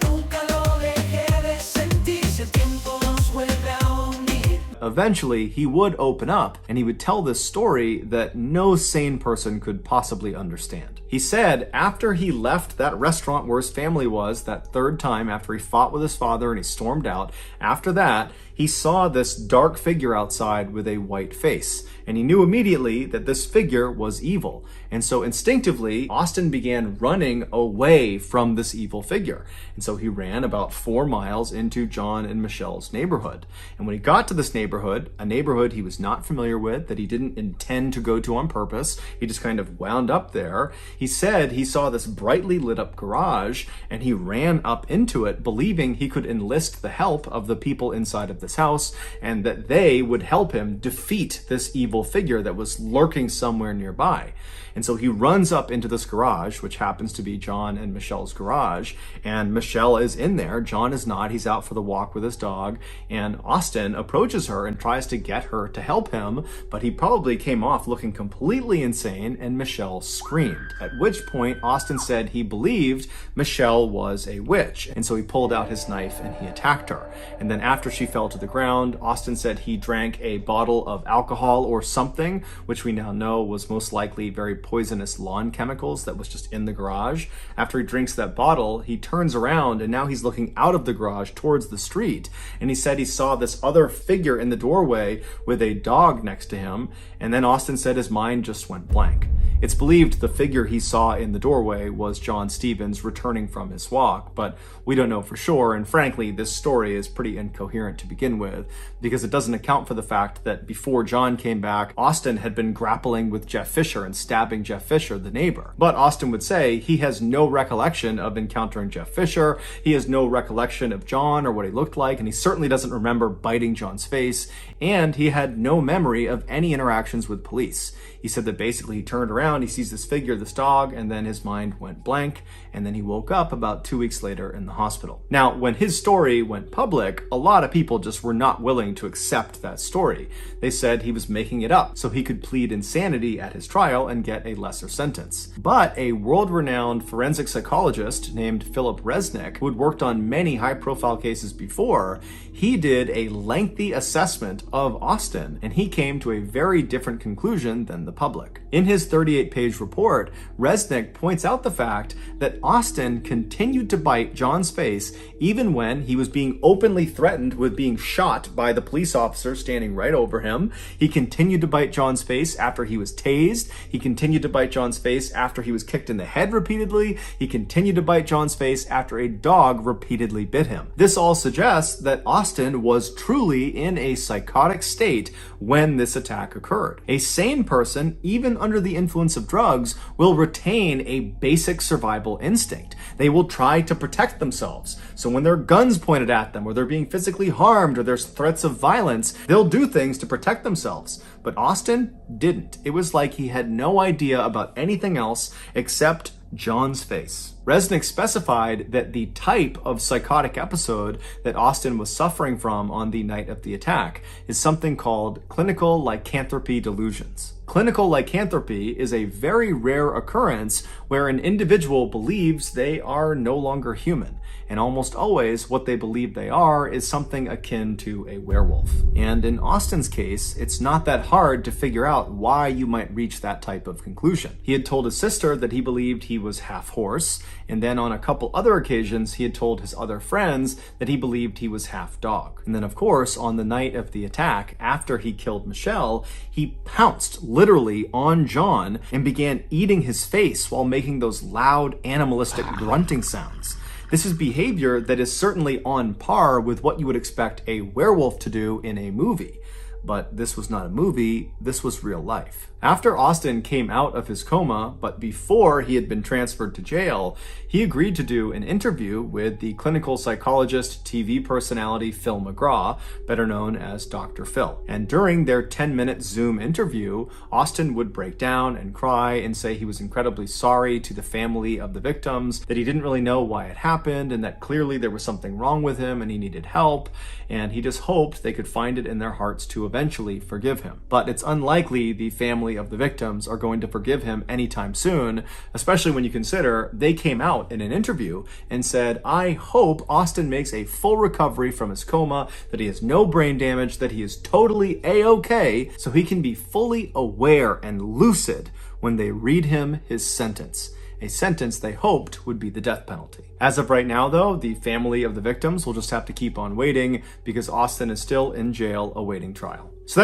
nunca lo dejé de sentir. Si el tiempo nos vuelve a unir. eventually he would open up and he would tell this story that no sane person could possibly understand. He said after he left that restaurant where his family was that third time, after he fought with his father and he stormed out, after that, he saw this dark figure outside with a white face. And he knew immediately that this figure was evil. And so instinctively, Austin began running away from this evil figure. And so he ran about 4 miles into John and Michelle's neighborhood. And when he got to this neighborhood, a neighborhood he was not familiar with, that he didn't intend to go to on purpose, he just kind of wound up there. He said he saw this brightly lit up garage and he ran up into it, believing he could enlist the help of the people inside of this house and that they would help him defeat this evil figure that was lurking somewhere nearby. And so he runs up into this garage, which happens to be John and Michelle's garage, and Michelle is in there. John is not. He's out for the walk with his dog, and Austin approaches her and tries to get her to help him, but he probably came off looking completely insane, and Michelle screamed. At which point, Austin said he believed Michelle was a witch, and so he pulled out his knife and he attacked her. And then after she fell to the ground, Austin said he drank a bottle of alcohol or something, which we now know was most likely very poisonous lawn chemicals that was just in the garage. After he drinks that bottle, he turns around and now he's looking out of the garage towards the street. And he said he saw this other figure in the doorway with a dog next to him. And then Austin said his mind just went blank. It's believed the figure he saw in the doorway was John Stevens returning from his walk, but we don't know for sure. And frankly, this story is pretty incoherent to begin with because it doesn't account for the fact that before John came back, Austin had been grappling with Jeff Fisher and stabbing Jeff Fisher, the neighbor. But Austin would say he has no recollection of encountering Jeff Fisher. He has no recollection of John or what he looked like, and he certainly doesn't remember biting John's face, and he had no memory of any interactions with police. He said that basically he turned around, he sees this figure, this dog, and then his mind went blank, and then he woke up about 2 weeks later in the hospital. Now, when his story went public, a lot of people just were not willing to accept that story. They said he was making it up so he could plead insanity at his trial and get a lesser sentence. But a world-renowned forensic psychologist named Philip Resnick, who had worked on many high-profile cases before, he did a lengthy assessment of Austin, and he came to a very different conclusion than the public. In his 30 38-page report, Resnick points out the fact that Austin continued to bite John's face even when he was being openly threatened with being shot by the police officer standing right over him. He continued to bite John's face after he was tased. He continued to bite John's face after he was kicked in the head repeatedly. He continued to bite John's face after a dog repeatedly bit him. This all suggests that Austin was truly in a psychotic state when this attack occurred. A sane person, even under the influence of drugs, will retain a basic survival instinct. They will try to protect themselves. So when there are guns pointed at them, or they're being physically harmed, or there's threats of violence, they'll do things to protect themselves. But Austin didn't. It was like he had no idea about anything else except John's face. Resnick specified that the type of psychotic episode that Austin was suffering from on the night of the attack is something called clinical lycanthropy delusions. Clinical lycanthropy is a very rare occurrence where an individual believes they are no longer human. And almost always what they believe they are is something akin to a werewolf. And in Austin's case, it's not that hard to figure out why you might reach that type of conclusion. He had told his sister that he believed he was half horse, and then on a couple other occasions he had told his other friends that he believed he was half dog. And then of course, on the night of the attack, after he killed Michelle, he pounced literally on John and began eating his face while making those loud animalistic grunting sounds. This is behavior that is certainly on par with what you would expect a werewolf to do in a movie. But this was not a movie, this was real life. After Austin came out of his coma, but before he had been transferred to jail, he agreed to do an interview with the clinical psychologist, TV personality Phil McGraw, better known as Dr. Phil. And during their 10-minute Zoom interview, Austin would break down and cry and say he was incredibly sorry to the family of the victims, that he didn't really know why it happened, and that clearly there was something wrong with him and he needed help, and he just hoped they could find it in their hearts to eventually forgive him. But it's unlikely the family of the victims are going to forgive him anytime soon, especially when you consider they came out in an interview and said, "I hope Austin makes a full recovery from his coma, that he has no brain damage, that he is totally A-okay, so he can be fully aware and lucid when they read him his sentence." A sentence they hoped would be the death penalty. As of right now, though, the family of the victims will just have to keep on waiting because Austin is still in jail awaiting trial. So that's